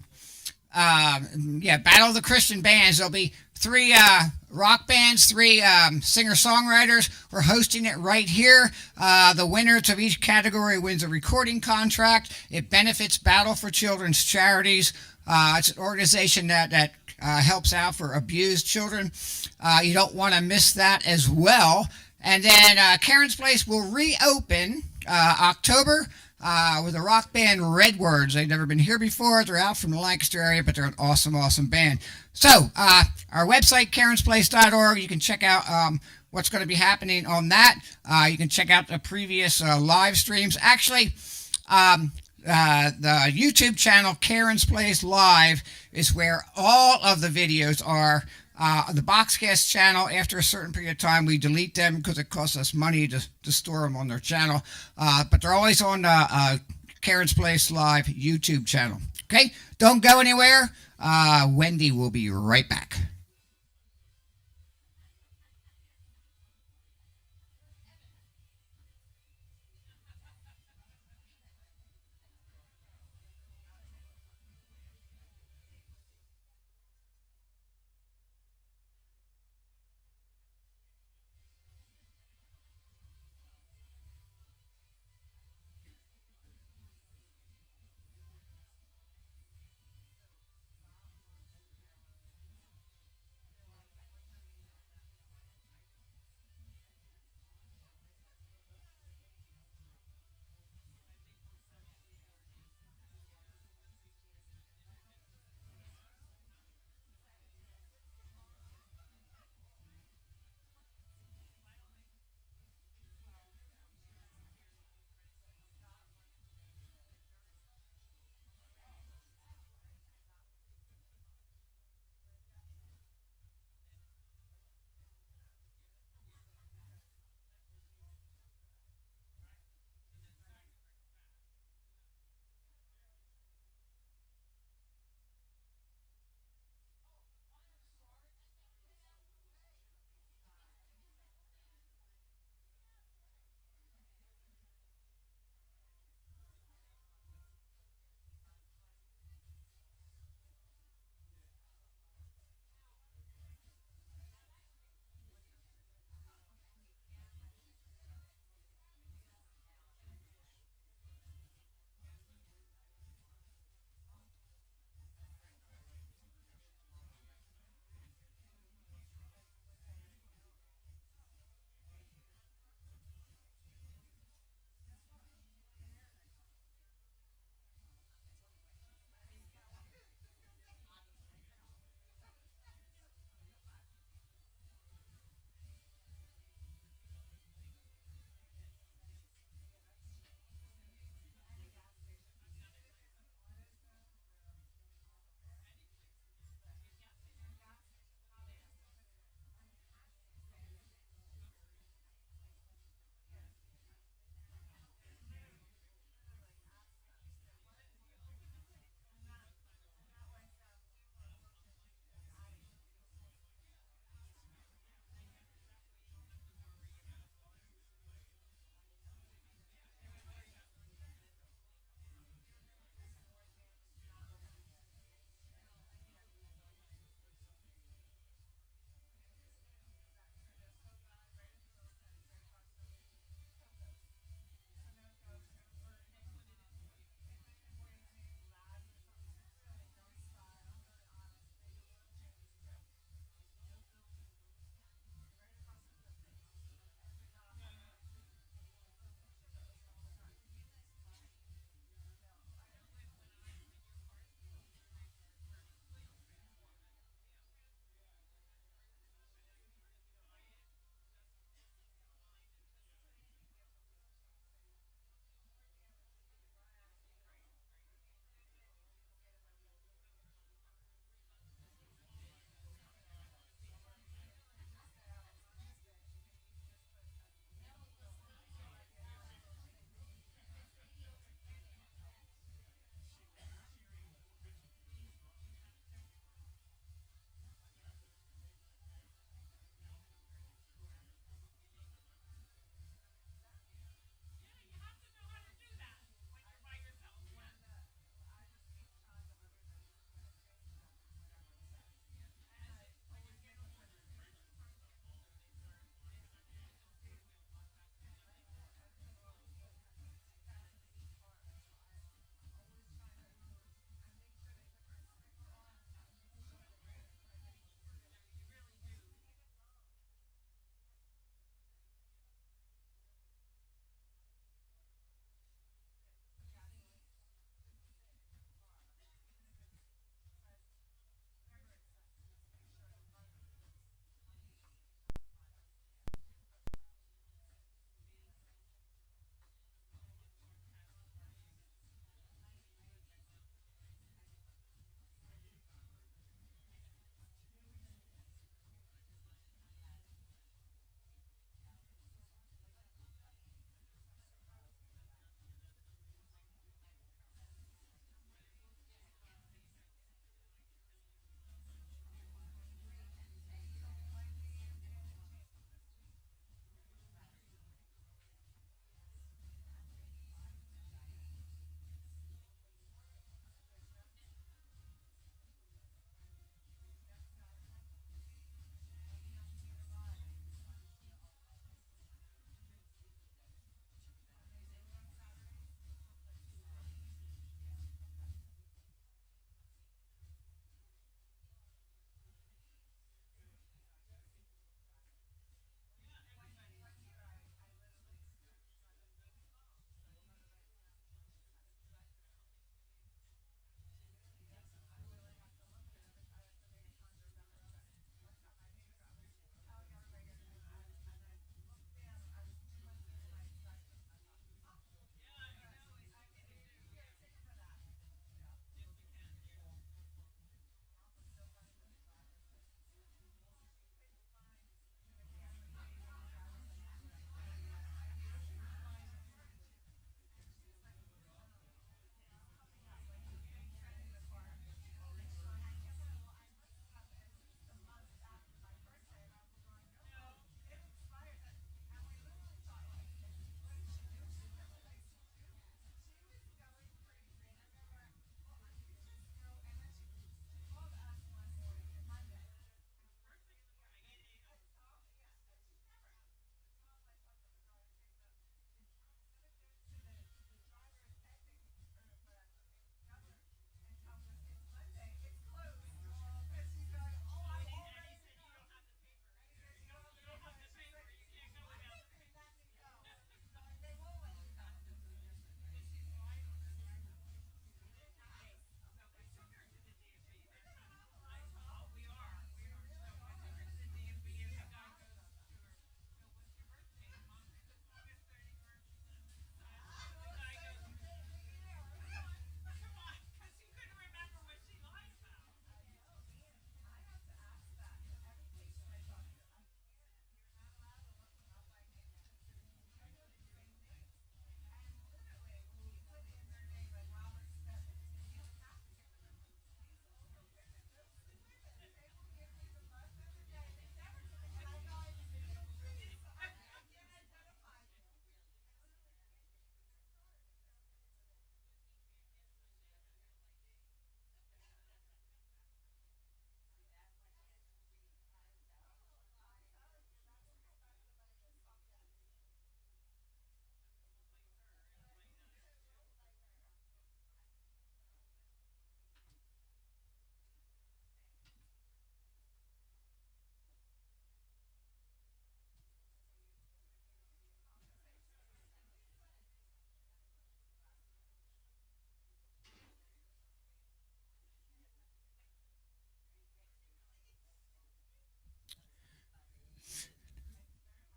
of the Christian Bands. There'll be 3 rock bands, 3 singer-songwriters. We're hosting it right here. The winners of each category wins a recording contract. It benefits Battle for Children's Charities. It's an organization that helps out for abused children. You don't want to miss that as well. And then Karen's Place will reopen October with a rock band, Redwords. They've never been here before. They're out from the Lancaster area, but they're an awesome, awesome band. So our website, karensplace.org, you can check out what's going to be happening on that. You can check out the previous live streams. Actually, the YouTube channel, Karen's Place Live, is where all of the videos are. The Boxcast channel, after a certain period of time, we delete them because it costs us money to store them on their channel. But they're always on Karen's Place Live YouTube channel. Okay? Don't go anywhere. Wendy will be right back.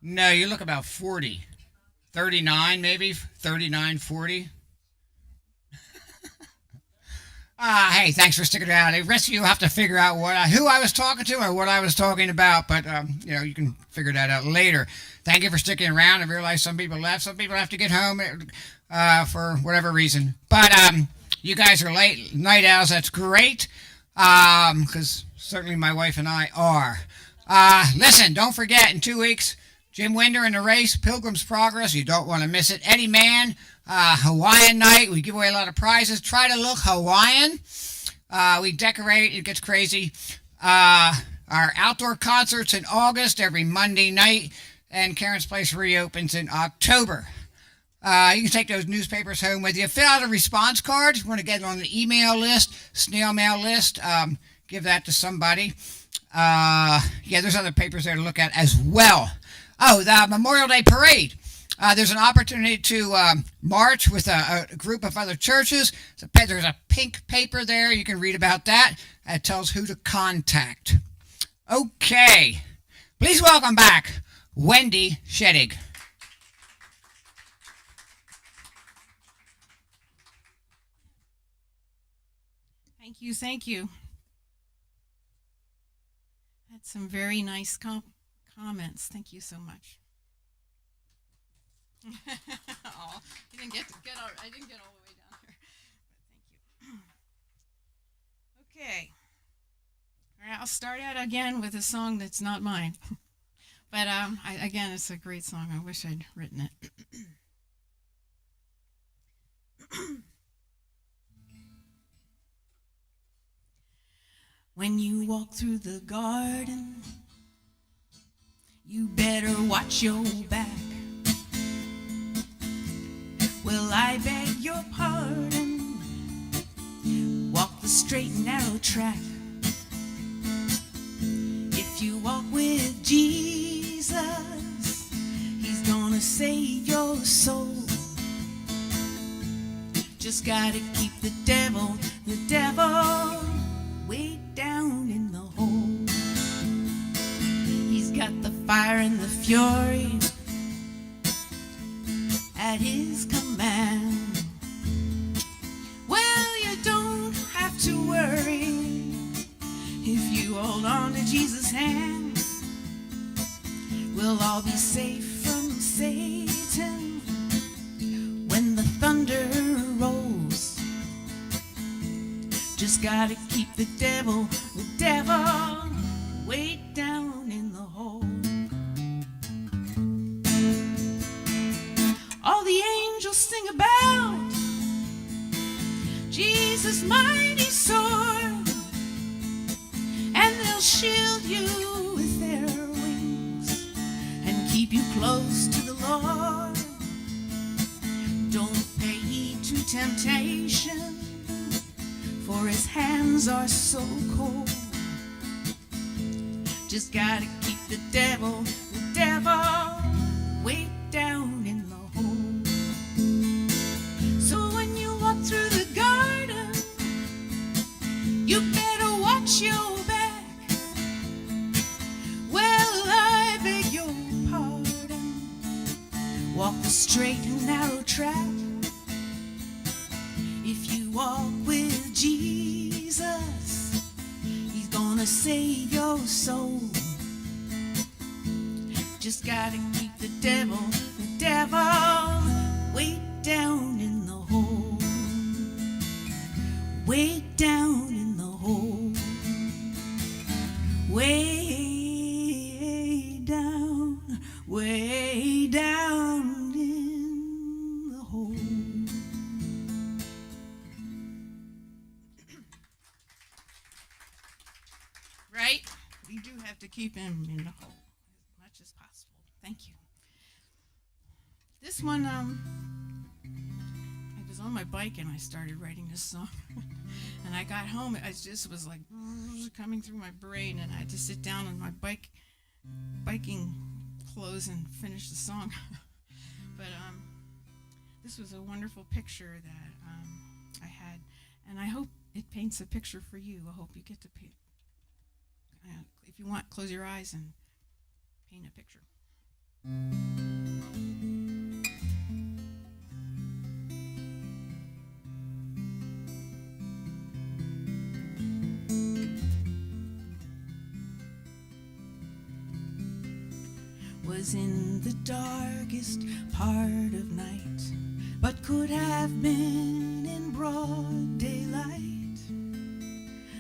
No, you look about 40. 39 maybe, 39, 40. Hey, thanks for sticking around. The rest of you have to figure out who I was talking to or what I was talking about, but you can figure that out later. Thank you for sticking around. I realize some people left. Some people have to get home for whatever reason. But you guys are late night owls. That's great, because certainly my wife and I are. Listen, don't forget, in 2 weeks, Jim Winder in the race, Pilgrim's Progress. You don't want to miss it. Eddie Mann, Hawaiian night. We give away a lot of prizes. Try to look Hawaiian. We decorate. It gets crazy. Our outdoor concerts in August, every Monday night. And Karen's Place reopens in October. You can take those newspapers home with you. Fill out a response card. You want to get on the email list, snail mail list. Give that to somebody. There's other papers there to look at as well. Oh, the Memorial Day Parade. There's an opportunity to march with a group of other churches. There's a pink paper there. You can read about that. It tells who to contact. Okay. Please welcome back Wendy Schettig. Thank you. Had some very nice comments. Thank you so much. Oh, I didn't get all the way down here, but thank you. Okay. All right, I'll start out again with a song that's not mine. But again, it's a great song. I wish I'd written it. When you walk through the garden, you better watch your back. Well, I beg your pardon. Walk the straight and narrow track. If you walk with Jesus, He's gonna save your soul. Just gotta keep the devil way down in the hole. He's got the fire and the fury at His command. Well, you don't have to worry if you hold on to Jesus' hand. We'll all be safe from Satan when the thunder rolls. Just gotta keep the devil way down in the hole. All the angels sing about Jesus' mighty sword, and they'll shield you with their wings and keep you close to the Lord. Don't pay heed to temptation, for His hands are so cold. Just gotta keep the devil way down in the hole. So when you walk through the garden, you better watch your back. Well, I beg your pardon. Walk the straight and narrow track. If you walk with Jesus, He's gonna save your soul. Just gotta keep the devil way down in the hole. Way down in the hole. Way down in the hole. Right? We do have to keep Him in the hole as much as possible. Thank you. This one, I was on my bike and I started writing this song. And I got home, it just was like coming through my brain, and I had to sit down in my biking clothes and finish the song. But this was a wonderful picture that I had, and I hope it paints a picture for you. I hope you get to paint. If you want, close your eyes and paint a picture. Was in the darkest part of night, but could have been in broad daylight.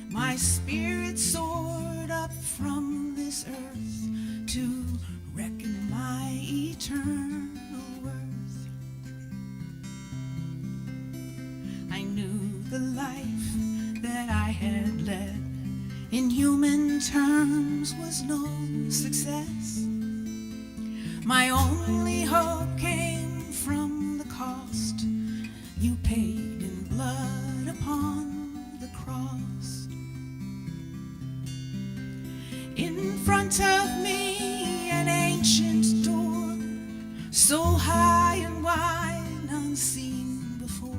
My spirit soared up from this earth to reckon my eternal worth. I knew the life that I had led in human terms was no success. My only hope came from the cost you paid in blood upon the cross. In front of me an ancient door, so high and wide, unseen before.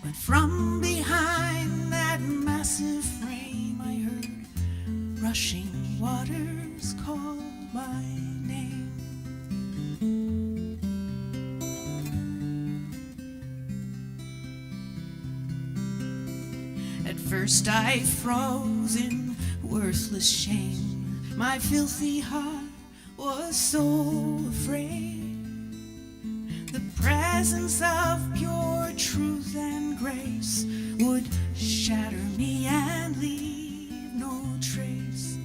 But from behind that massive frame I heard rushing waters call my name. At first I froze in worthless shame. My filthy heart was so afraid. The presence of pure truth and grace would shatter me and leave no trace.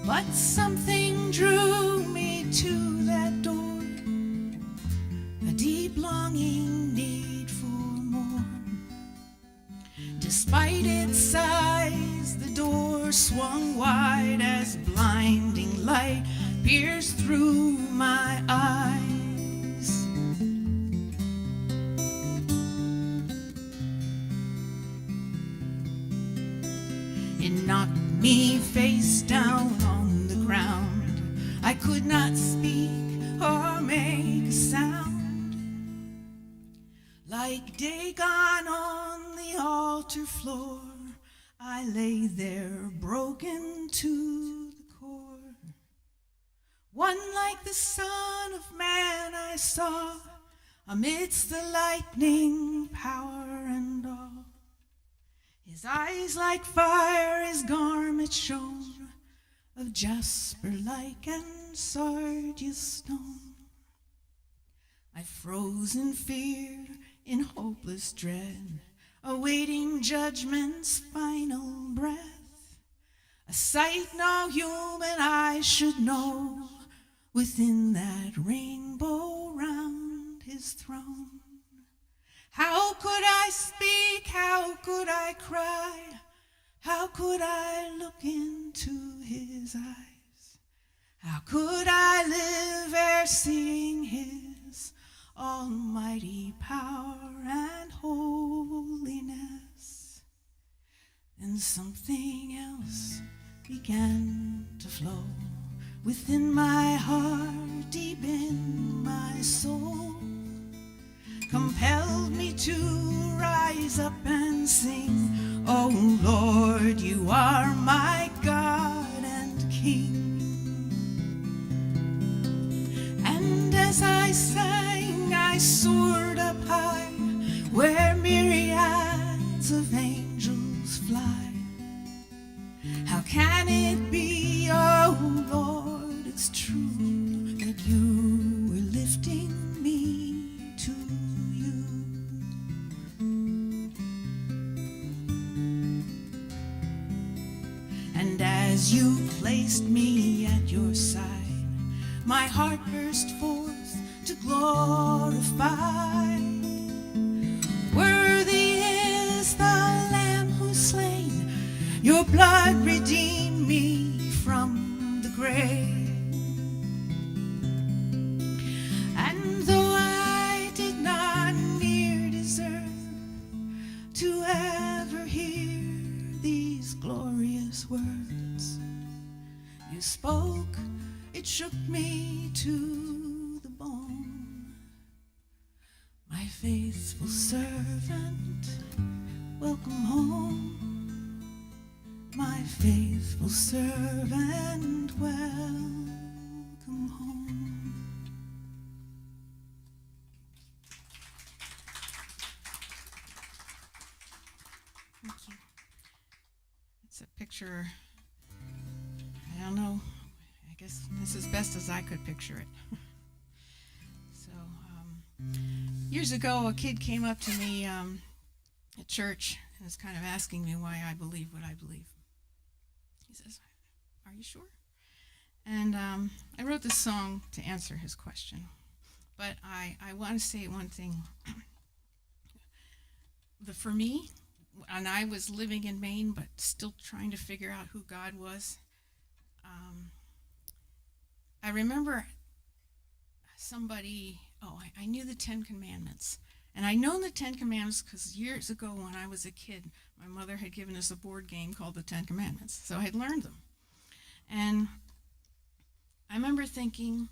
But something drew me to that door, a deep longing, need for more. Despite its size, the door swung wide as blinding light pierced through my eyes. It knocked me face down on the ground. I could not speak or make a sound. Like Dagon on the altar floor, I lay there broken to the core. One like the Son of Man I saw amidst the lightning, power and awe. His eyes like fire, his garment shone of jasper like and sardius stone. I froze in fear, in hopeless dread, awaiting judgment's final breath. A sight no human eye should know, within that rainbow round his throne. How could I speak? How could I cry? How could I look into his eyes? How could I live ere seeing his almighty power and holiness? And something else began to flow within my heart, deep in my soul, compelled me to rise up and sing, "Oh Lord, you are my God and King." And as I sang, I soared up high, where myriads of angels fly. How can it be, oh Lord, it's true, that you were lifting me to you? And as you placed me at your side, my heart burst forth to glorify. Worthy is the Lamb who's slain, your blood redeemed me from the grave. And though I did not near deserve to ever hear these glorious words you spoke, it shook me to the bone. My faithful servant, welcome home. my faithful servant, welcome home. Thank you. It's a picture, I don't know, I guess this is best as I could picture it. So, years ago, a kid came up to me at church and was kind of asking me why I believe what I believe. He says, "Are you sure?" And I wrote this song to answer his question. But I want to say one thing. For me, and I was living in Maine, but still trying to figure out who God was, I remember somebody, I knew the 10 Commandments. And I know the 10 Commandments because years ago when I was a kid, my mother had given us a board game called the 10 Commandments. So I had learned them. And I remember thinking,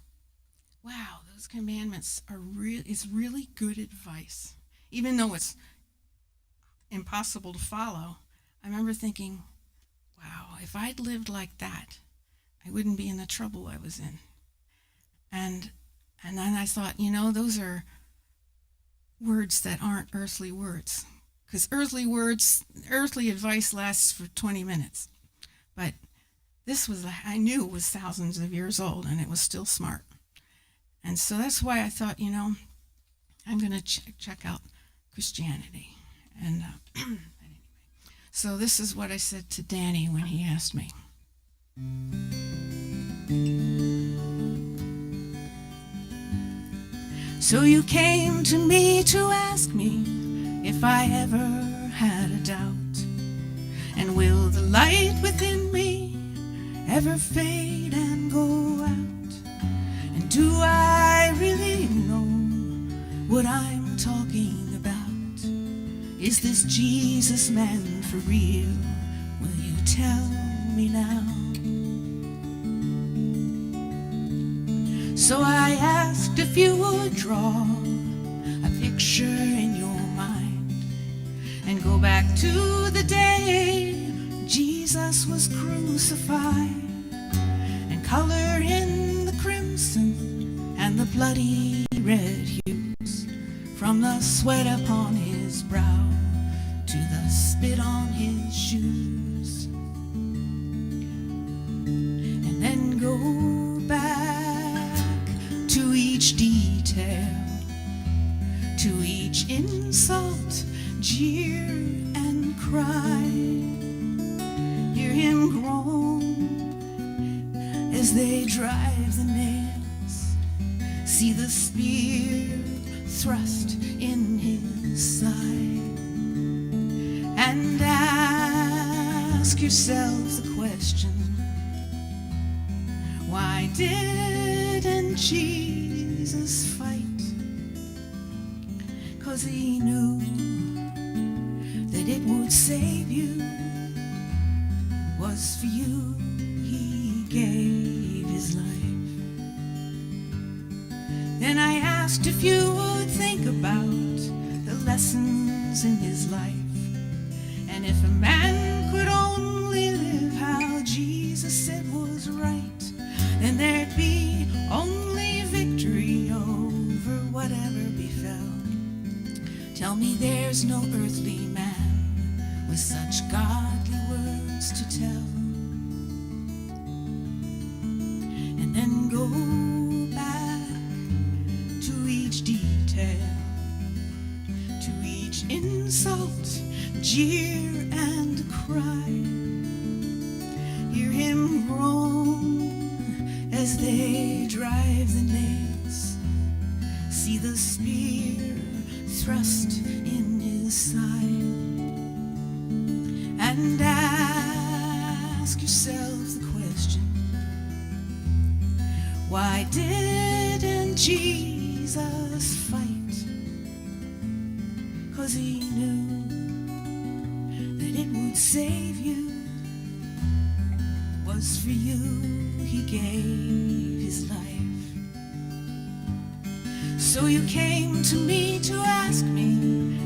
wow, those commandments is really good advice. Even though it's impossible to follow, I remember thinking, wow, if I'd lived like that, I wouldn't be in the trouble I was in. And then I thought, those are words that aren't earthly words. Because earthly advice lasts for 20 minutes. But this I knew it was thousands of years old, and it was still smart. And so that's why I thought, I'm going to check out Christianity. And anyway, so this is what I said to Danny when he asked me. So you came to me to ask me if I ever had a doubt, and will the light within me ever fade and go out? And do I really know what I'm talking about? Is this Jesus man for real? Will you tell me now? So I asked if you would draw a picture in your mind and go back to the day Jesus was crucified, and color in the crimson and the bloody red hues, from the sweat upon his brow to the spit on his shoes, and then go back to each detail, to each insult, jeer, and cry. Hear him groan as they drive the nails, see the spear thrust in his side, and ask yourselves the question, why didn't Jesus fight? 'Cause he knew that it would save you, was for you he gave his life. Then I asked if you would think about the lessons in his life, and if a man could only live how Jesus said was right, then there'd be only victory over whatever befell. Tell me there's no earthly man with such godly words to tell. And then go back to each detail, to each insult, jeer, and cry. Hear him groan as they drive the nails, see the spear thrust in his side, and ask yourselves the question, why didn't Jesus fight? 'Cause he knew that it would save you, was for you he gave his life. So you came to me to ask me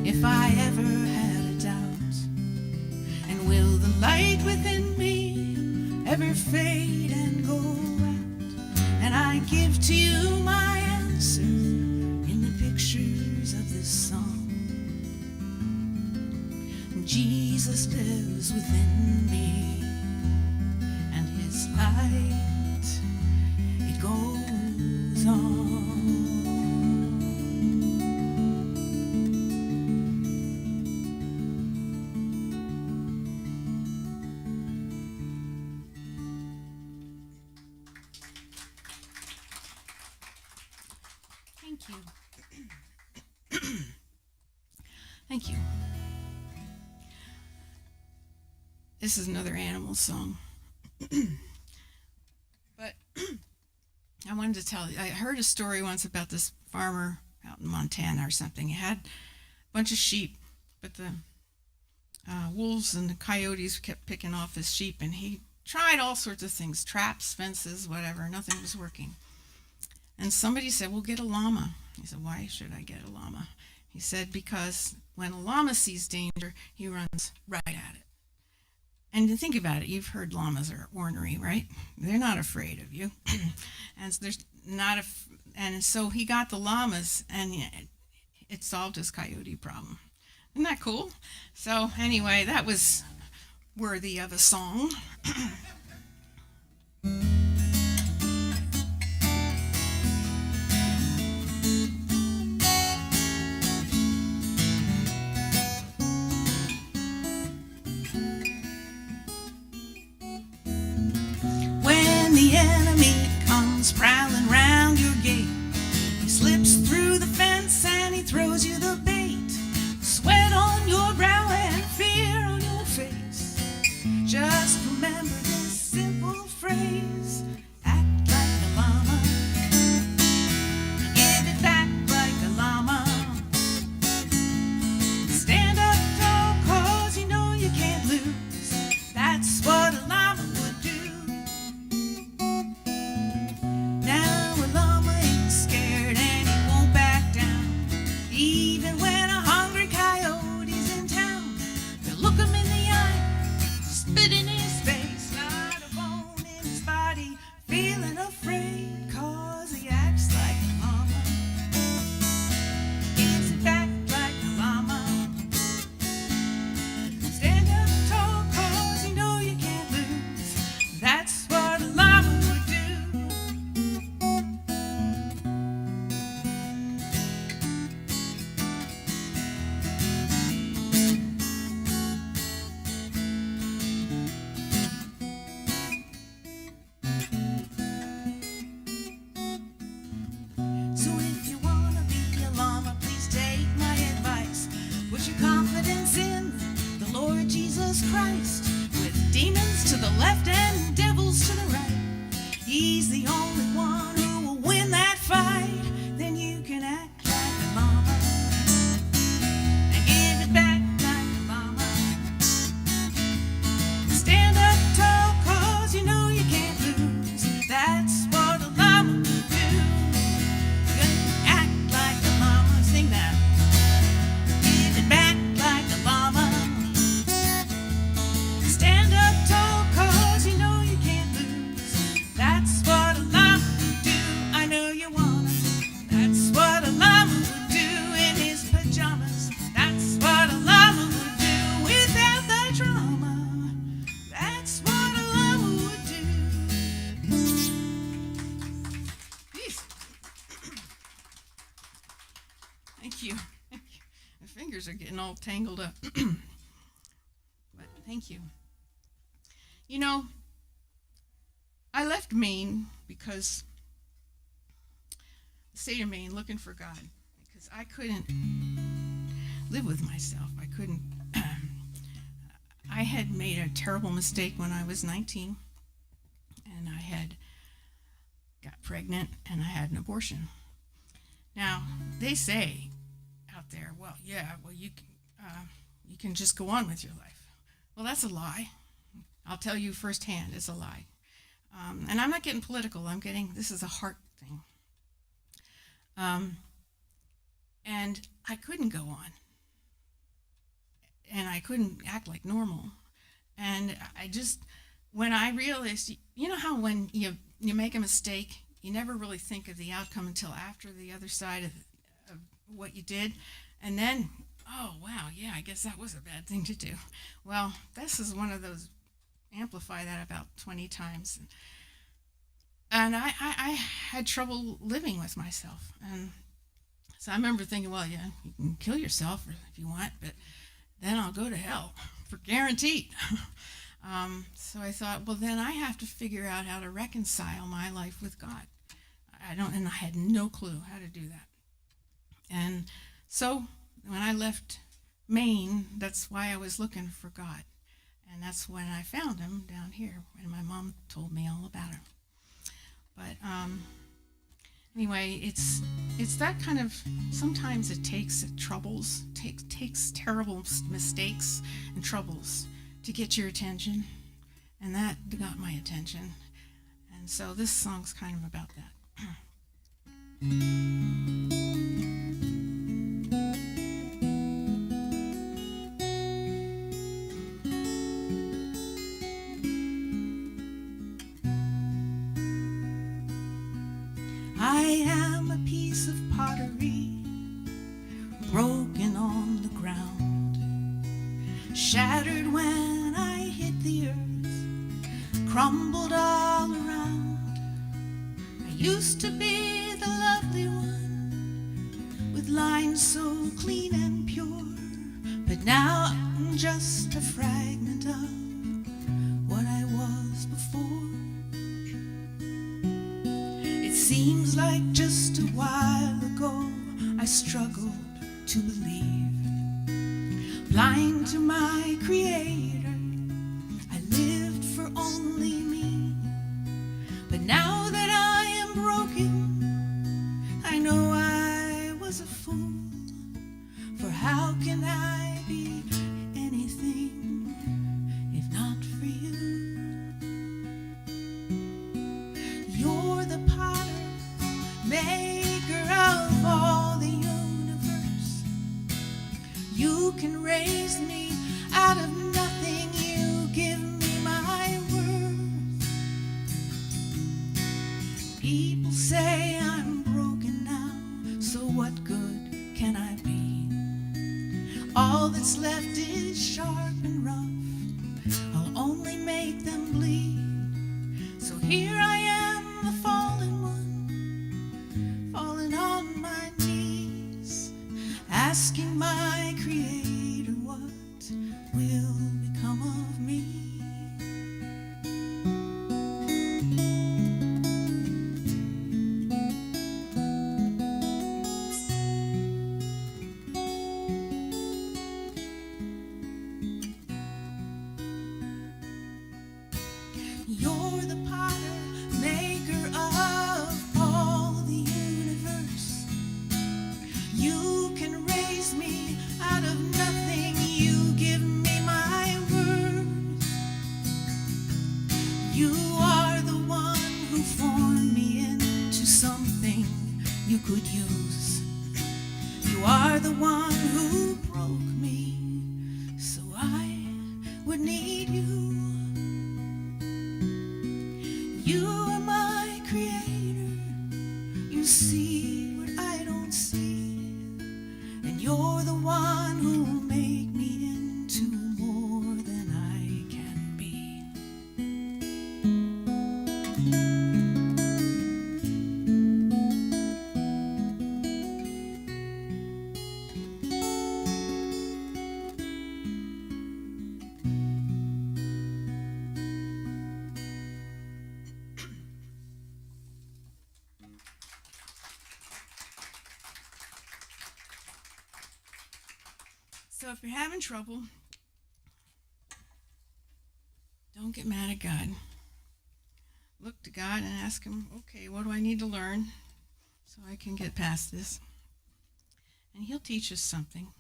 if I ever had a doubt, and will the light within me ever fade and go out, and I give to you my answer in the pictures of this song. Jesus lives within me, and his light, it goes on. Thank you. Thank you. This is another animal song. But I wanted to tell you, I heard a story once about this farmer out in Montana or something. He had a bunch of sheep, but the wolves and the coyotes kept picking off his sheep, and he tried all sorts of things, traps, fences, whatever. Nothing was working. And somebody said, well, get a llama. He said, why should I get a llama? He said, because when a llama sees danger, he runs right at it. And to think about it, you've heard llamas are ornery, right? They're not afraid of you. And there's not and so he got the llamas, and it solved his coyote problem. Isn't that cool? So anyway, that was worthy of a song. The enemy comes prowling round your gate. He slips through the fence and he throws you the bait. Sweat on your brow and fear on your face. Just remember this simple phrase: act like a llama. Give it back like a llama. Stand up tall, 'cause you know you can't lose. That's what a llama would do. Now a llama ain't scared and he won't back down. Even when a hungry coyote's in town, they'll look him in the eye, spit in his face, not a bone in his body, feeling afraid, 'cause he acts like a llama. Gives it back like a llama. Stand up tall, 'cause you know you can't lose. That's what a llama would do. So if you want to be a llama, please take my advice. Put your confidence in the Lord Jesus Christ. With demons to the left and devils to the right, he's the only one who will win that fight. Then you can act like a llama and give it back like a llama. Stand up tall, 'cause you know you can't lose. That's what a llama would do. Act like a llama, sing that. Give it back like a llama. Stand up tall, 'cause you know you can't lose. That's what a llama would do. I know you wanna. That's what a llama would do in his pajamas. That's what a llama would do without the drama. That's what a llama would do. Peace. Thank you. My fingers are getting all tangled up. But thank you. You know, I left Maine because the state of Maine, looking for God, because I couldn't live with myself. I couldn't. I had made a terrible mistake when I was 19, and I had got pregnant and I had an abortion. Now, they say out there, well, you can just go on with your life. Well, that's a lie. I'll tell you firsthand, it's a lie. And I'm not getting political. This is a heart thing. And I couldn't go on. And I couldn't act like normal. And I just when I realized, you know how when you make a mistake, you never really think of the outcome until after the other side of what you did, and then, oh wow, yeah, I guess that was a bad thing to do. Well, this is one of those, amplify that about 20 times. And I had trouble living with myself. And so I remember thinking, well, yeah, you can kill yourself if you want, but then I'll go to hell for guaranteed. So I thought, well, then I have to figure out how to reconcile my life with God. And I had no clue how to do that. And so when I left Maine, that's why I was looking for God. And that's when I found him down here, when my mom told me all about him. But anyway, it's that kind of, sometimes it takes troubles, takes terrible mistakes and troubles to get your attention. And that got my attention. And so this song's kind of about that. I am a piece of pottery, broken on the ground, shattered when I hit the earth, crumbled all around. I used to be the lovely one, with lines so clean and pure, but now I'm just a fragment of what I was before. It seems like just a while ago I struggled to believe. Blind to my Creator, I lived for only me. But now that I am broken, I know I was a fool. For how can I be anything if not for you? You're the potter, maker of all the universe. You can raise me out of nothing. You give me my worth. People say I'm broken now, so what good can I be? All that's left is sharp and rough. I'll only make them bleed. So here I am, the fallen one, falling on my knees, asking my Creator what will become of me. You're the potter, maker of all the universe. You can raise me out of nothing. You give me my worth. You are the one who formed me into something you could use. You are the one who broke me so I would need you. You are my Creator. You see what I don't see. And you're the one who will make me into more than I can be. So if you're having trouble, don't get mad at God. Look to God and ask him, okay, what do I need to learn so I can get past this? And he'll teach us something.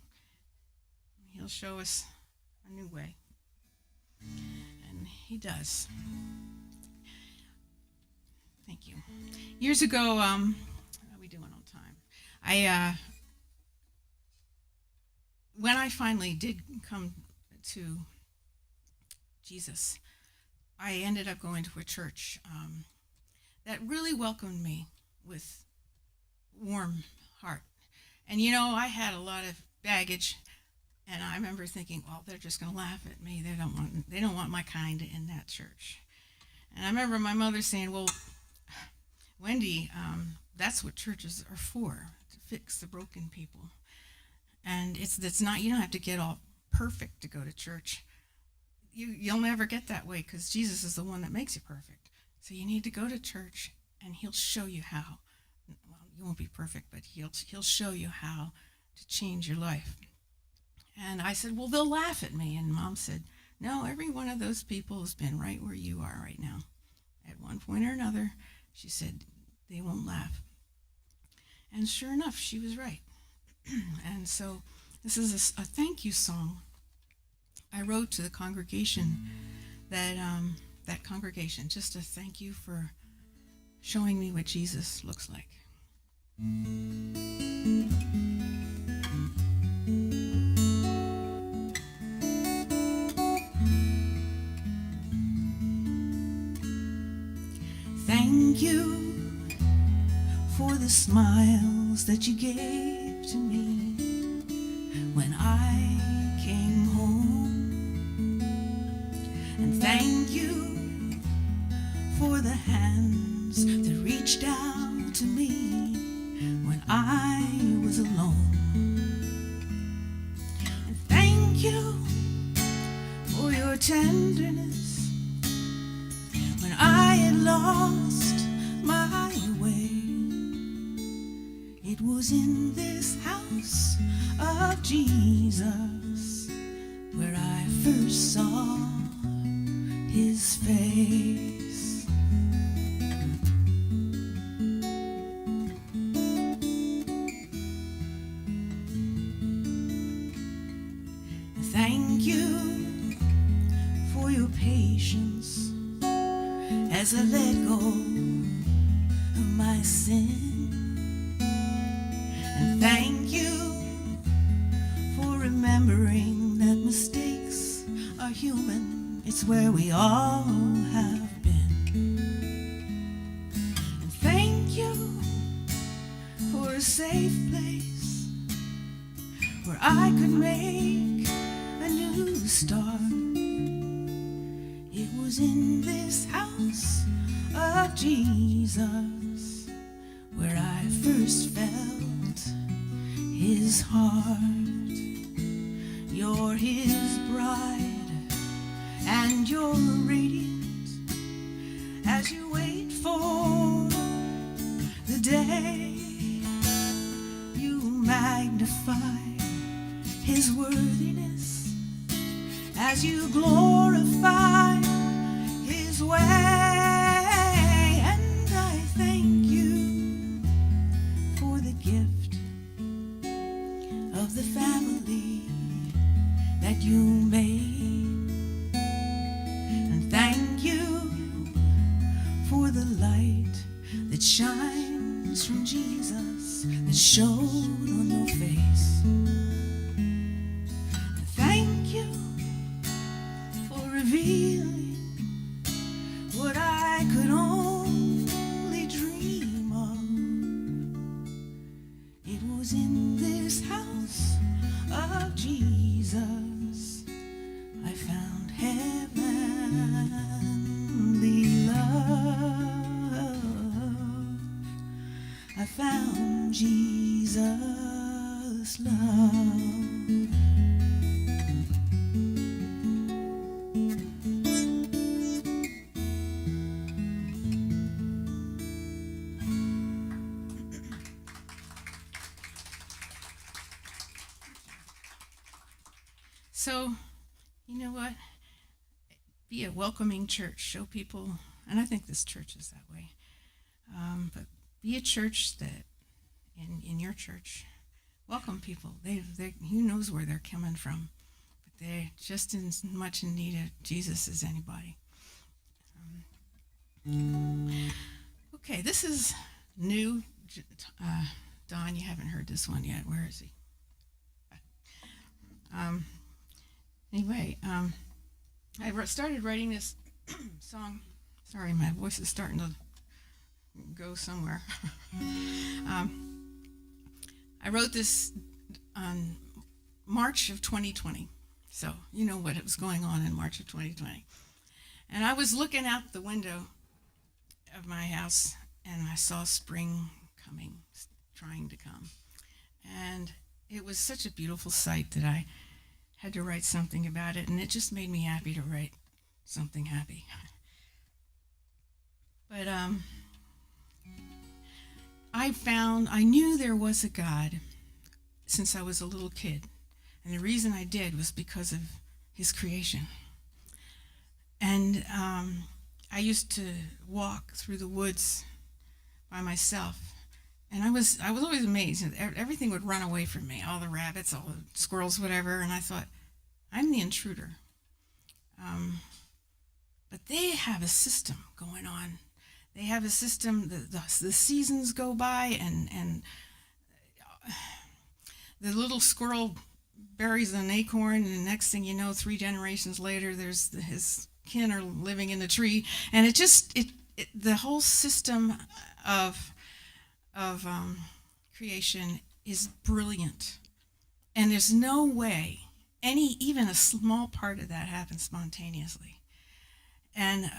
He'll show us a new way. And he does. Thank you. Years ago, how are we doing on time? When I finally did come to Jesus, I ended up going to a church that really welcomed me with warm heart. And I had a lot of baggage, and I remember thinking, well, they're just going to laugh at me. They don't want my kind in that church. And I remember my mother saying, well, Wendy, that's what churches are for, to fix the broken people. And it's not, you don't have to get all perfect to go to church. You'll never get that way, because Jesus is the one that makes you perfect. So you need to go to church, and he'll show you how. Well, you won't be perfect, but he'll show you how to change your life. And I said, well, they'll laugh at me. And Mom said, no, every one of those people has been right where you are right now. At one point or another, she said, they won't laugh. And sure enough, she was right. And so this is a thank you song I wrote to the congregation, that congregation, just a thank you for showing me what Jesus looks like. Thank you for the smiles that you gave to me when I came home. And thank you for the hands that reached out to me when I was alone. And thank you for your tenderness when I had lost my way. It was in this house of Jesus where I first saw his face. Thank you for your patience as I let go of my sin. And thank you for remembering that mistakes are human. It's where we all have been. And thank you for a safe place where I could make a new start. It was in this house of Jesus where I first felt his heart. You're his bride, and you're radiant as you wait for the day you magnify his worthiness as you glorify his way. And I thank you for the gift of the family that you made. And thank you for the light that shines from Jesus that shone on your face. And thank you for revealing what I could only dream of. It was in this house of Jesus I found heavenly love. I found Jesus' love. So, you know what? Be a welcoming church. Show people, and I think this church is that way. But be a church that, in your church, welcome people. They who knows where they're coming from, but they're just as much in need of Jesus as anybody. Okay, this is new. Don, you haven't heard this one yet. Where is he? Anyway, I started writing this song. Sorry, my voice is starting to go somewhere. I wrote this on March of 2020. So you know what was going on in March of 2020. And I was looking out the window of my house, and I saw spring coming, trying to come. And it was such a beautiful sight that I had to write something about it, and it just made me happy to write something happy. But I knew there was a God since I was a little kid. And the reason I did was because of his creation. And I used to walk through the woods by myself. And I was always amazed. Everything would run away from me, all the rabbits, all the squirrels, whatever. And I thought, I'm the intruder. But they have a system going on. They have a system, the seasons go by, and the little squirrel buries an acorn, and the next thing you know, 3 generations later, his kin are living in the tree. And the whole system of creation is brilliant. And there's no way even a small part of that happens spontaneously. And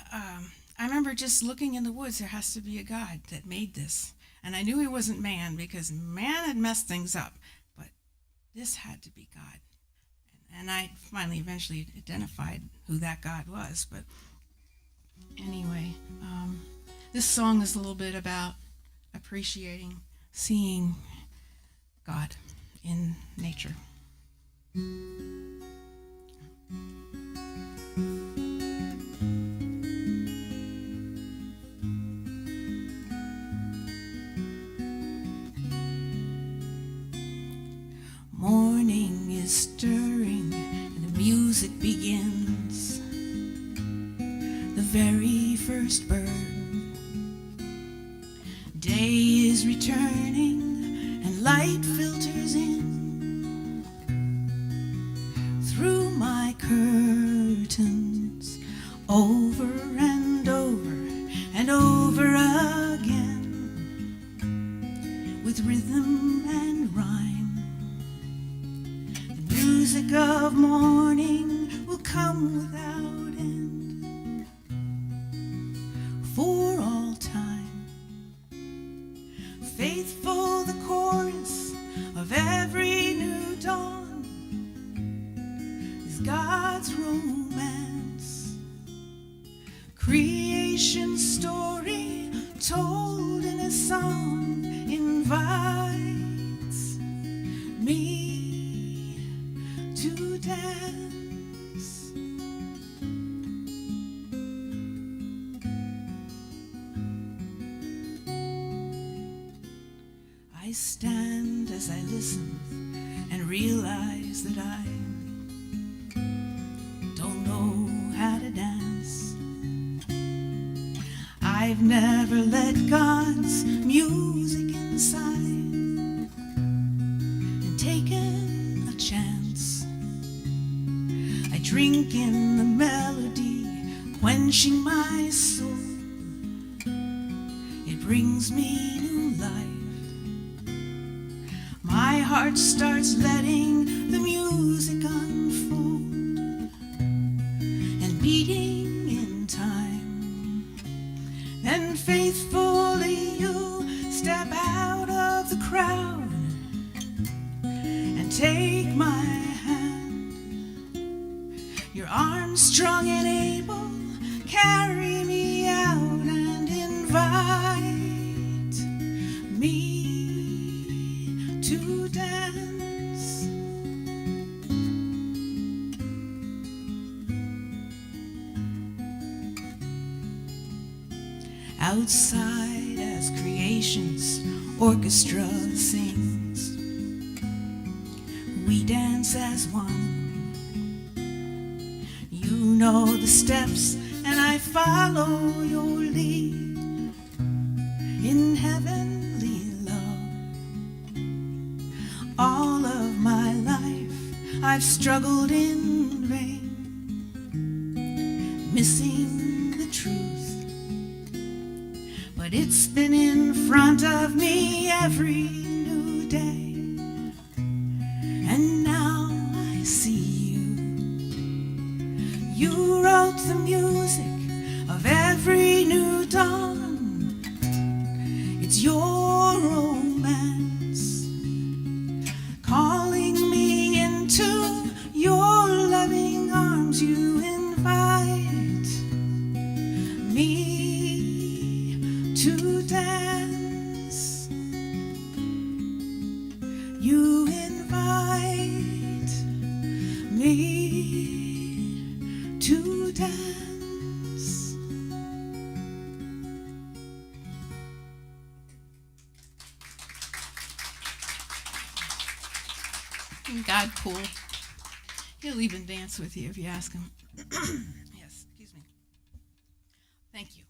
I remember just looking in the woods, there has to be a God that made this. And I knew he wasn't man, because man had messed things up. But this had to be God. And I finally eventually identified who that God was. But anyway, this song is a little bit about appreciating, seeing God in nature. Morning is stirring and the music begins. The very first bird. Day is returning and light filters in through my curtains, over and over and over again, with rhythm and rhyme. The music of morning will come without end for all time. Faithful the chorus of every new dawn is God's romance, creation's story told in a song invites me to dance. I stand as I listen and realize that I don't know how to dance. I've never let God's music inside and taken a chance. I drink in the melody, quenching my soul. It brings me new life. My heart starts letting the music unfold and beating in time. And faithfully you step out of the crowd and take my hand. Your arms strong and able carry me out and invite me to dance. Outside as creation's orchestra sings, we dance as one. You know the steps and I follow your lead in heavenly love. All of my life I've struggled in vain, missing truth, but it's been in front of me every new day, and now I see you. You wrote the music of every new dawn. It's your romance calling me into your loving arms. You invite me to dance. You invite me to dance. Isn't God cool? He'll even dance with you if you ask him. Yes, excuse me. Thank you.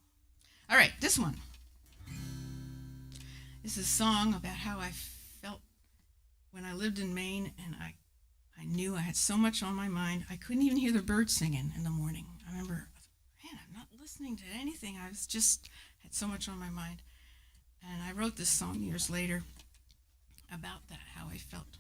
All right, this one. This is a song about how I felt when I lived in Maine, and I knew I had so much on my mind. I couldn't even hear the birds singing in the morning. I remember, man, I'm not listening to anything. I was just had so much on my mind. And I wrote this song years later about that, how I felt.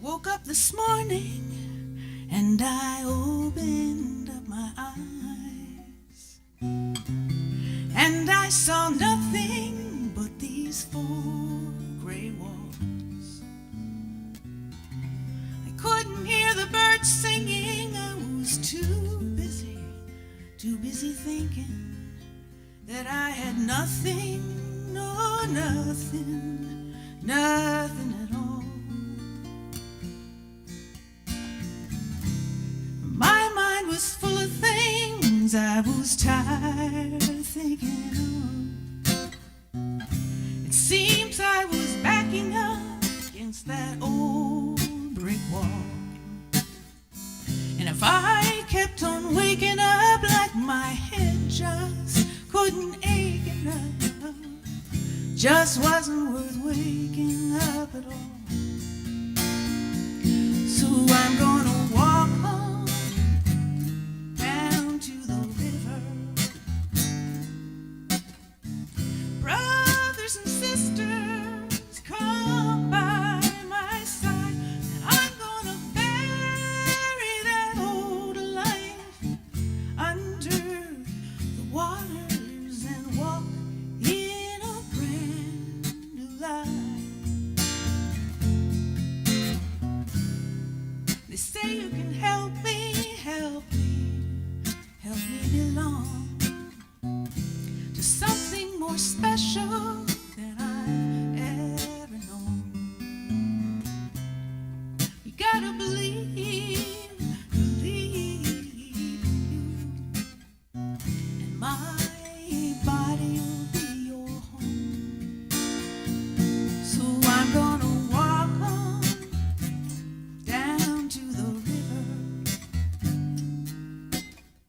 Woke up this morning and I opened up my eyes, and I saw nothing but these four gray walls. I couldn't hear the birds singing. I was too busy thinking that I had nothing, no, nothing at all. My mind was full of things I was tired of thinking of. It seems I was backing up against that old brick wall. And if I kept on waking up like my head just couldn't ache enough, just wasn't worth waking up at all. So I'm gonna walk home down to the river. Brothers and sisters, come by my side, and I'm gonna bury that old life under the waters and walk in a brand new life. They say you can help me, help me belong to something more special than I've ever known. You gotta believe you, and my body will be your home. So I'm gonna walk on down to the river.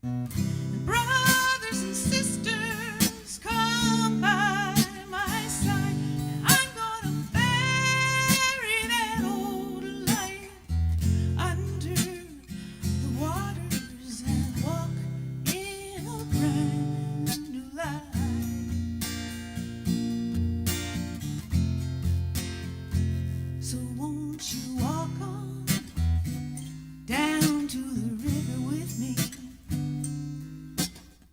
And brothers and sisters, come by my side, and I'm gonna bury that old life under the waters and walk in a brand new life. So won't you walk on down to the river with me?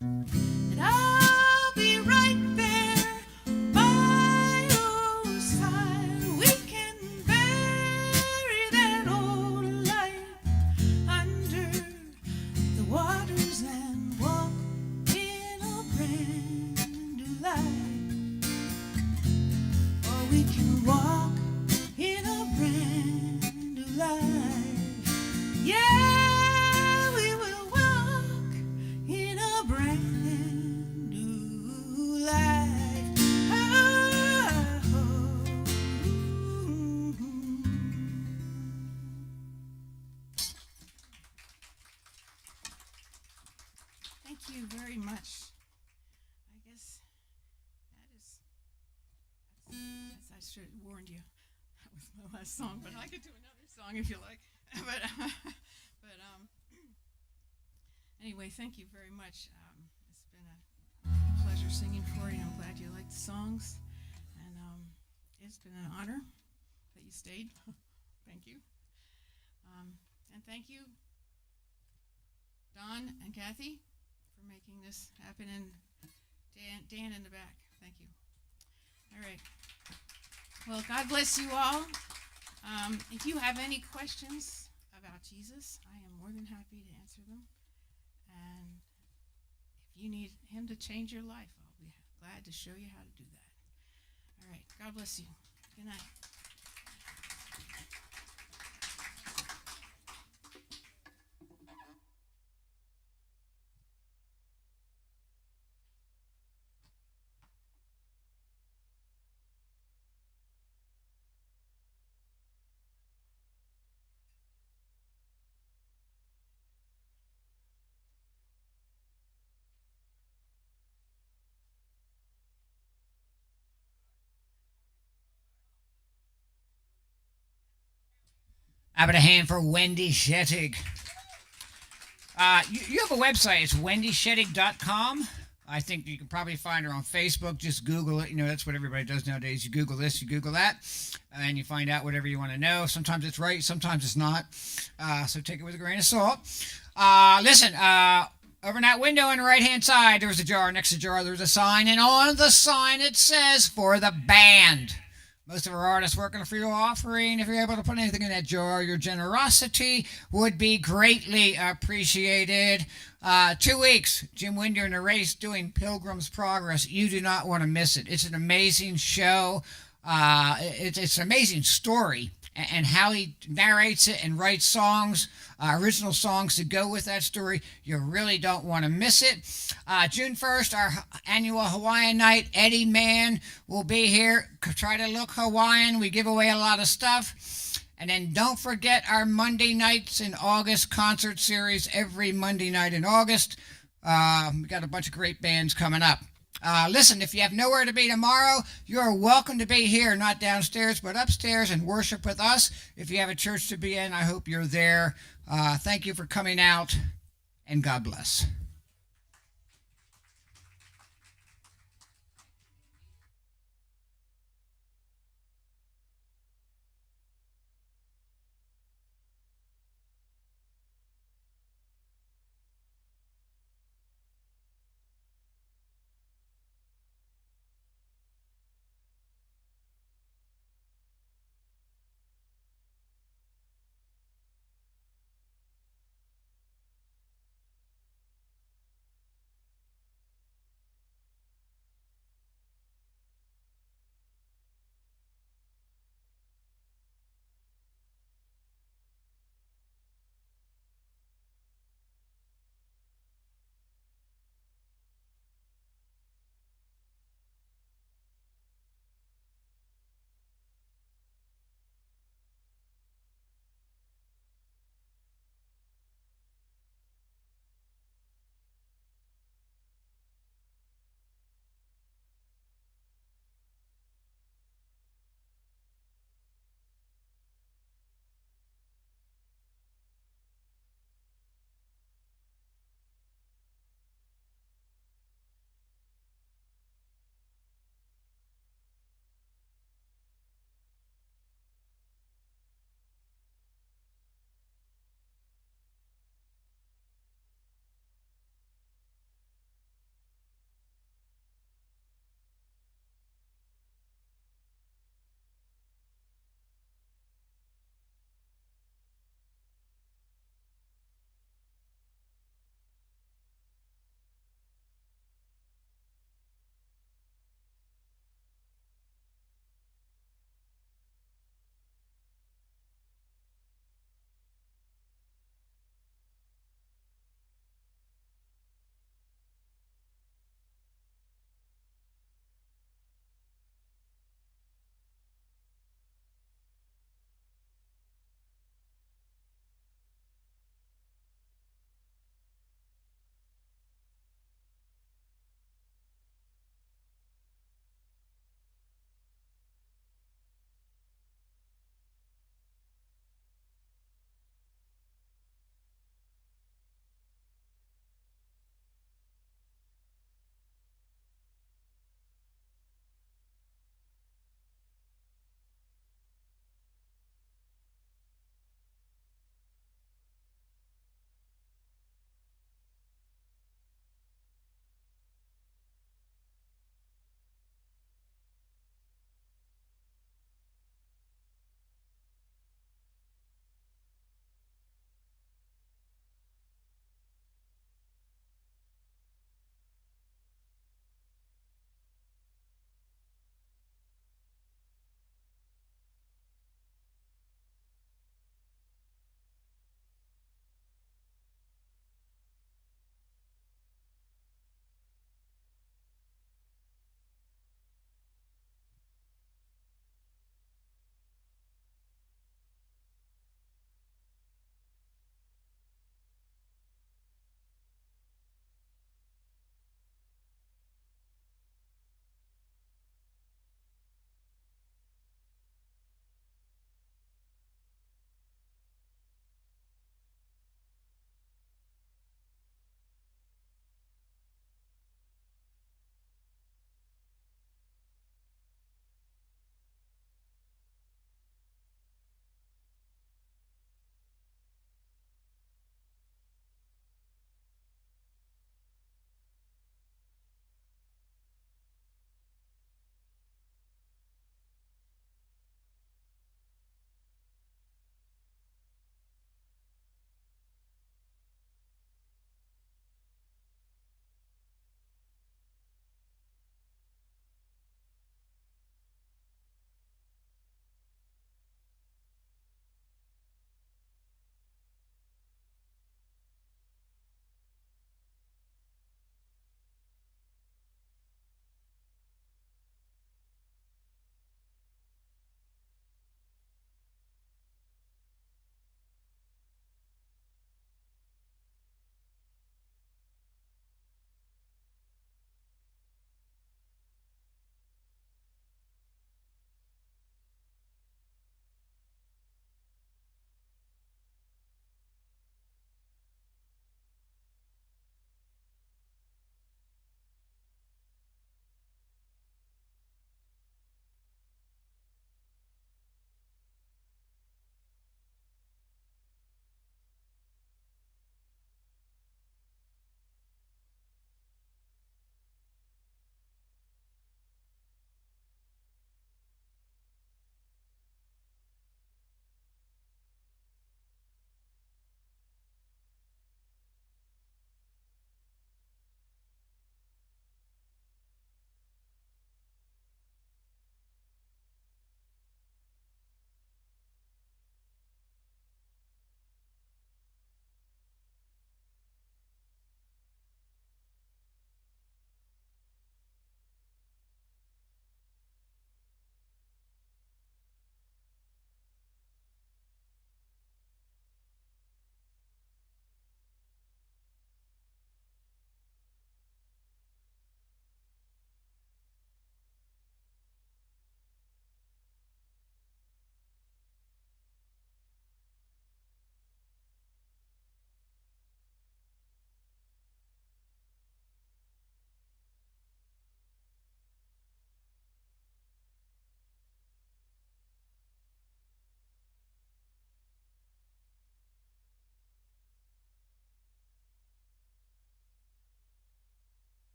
And I'll be right there by your side. We can bury that old life under the waters and walk in a brand new life. Or we can walk in a brand new life. Yeah, we will walk in a brand new life. Oh. Thank you very much. I guess I should have warned you. That was my last song, but I could do another song if you like. but Anyway, thank you very much. It's been a pleasure singing for you. I'm glad you liked the songs. And it's been an honor that you stayed. Thank you. And thank you, Don and Kathy, for making this happen. And Dan in the back. Thank you. All right. Well, God bless you all. If you have any questions about Jesus, I am more than happy to answer them. And if you need him to change your life, I'll be glad to show you how to do that. All right. God bless you. Good night. How about a hand for Wendy Schettig? You have a website. It's wendyschettig.com. I think you can probably find her on Facebook. Just Google it. You know, that's what everybody does nowadays. You Google this, you Google that, and you find out whatever you want to know. Sometimes it's right, sometimes it's not. So take it with a grain of salt. Listen, over in that window on the right-hand side, there was a jar. Next to the jar, there was a sign, and on the sign it says, for the band. Most of our artists work on a free offering. If you're able to put anything in that jar, your generosity would be greatly appreciated. 2 weeks, Jim Winder and the Race doing Pilgrim's Progress. You do not want to miss it. It's an amazing show. It's an amazing story, and how he narrates it and writes songs, original songs to go with that story. You really don't want to miss it. June 1st, our annual Hawaiian night. Eddie Mann will be here. Try to look Hawaiian. We give away a lot of stuff. And then don't forget our Monday nights in August concert series every Monday night in August. We got a bunch of great bands coming up. Listen, if you have nowhere to be tomorrow, you're welcome to be here, not downstairs, but upstairs, and worship with us. If you have a church to be in, I hope you're there. Thank you for coming out, and God bless.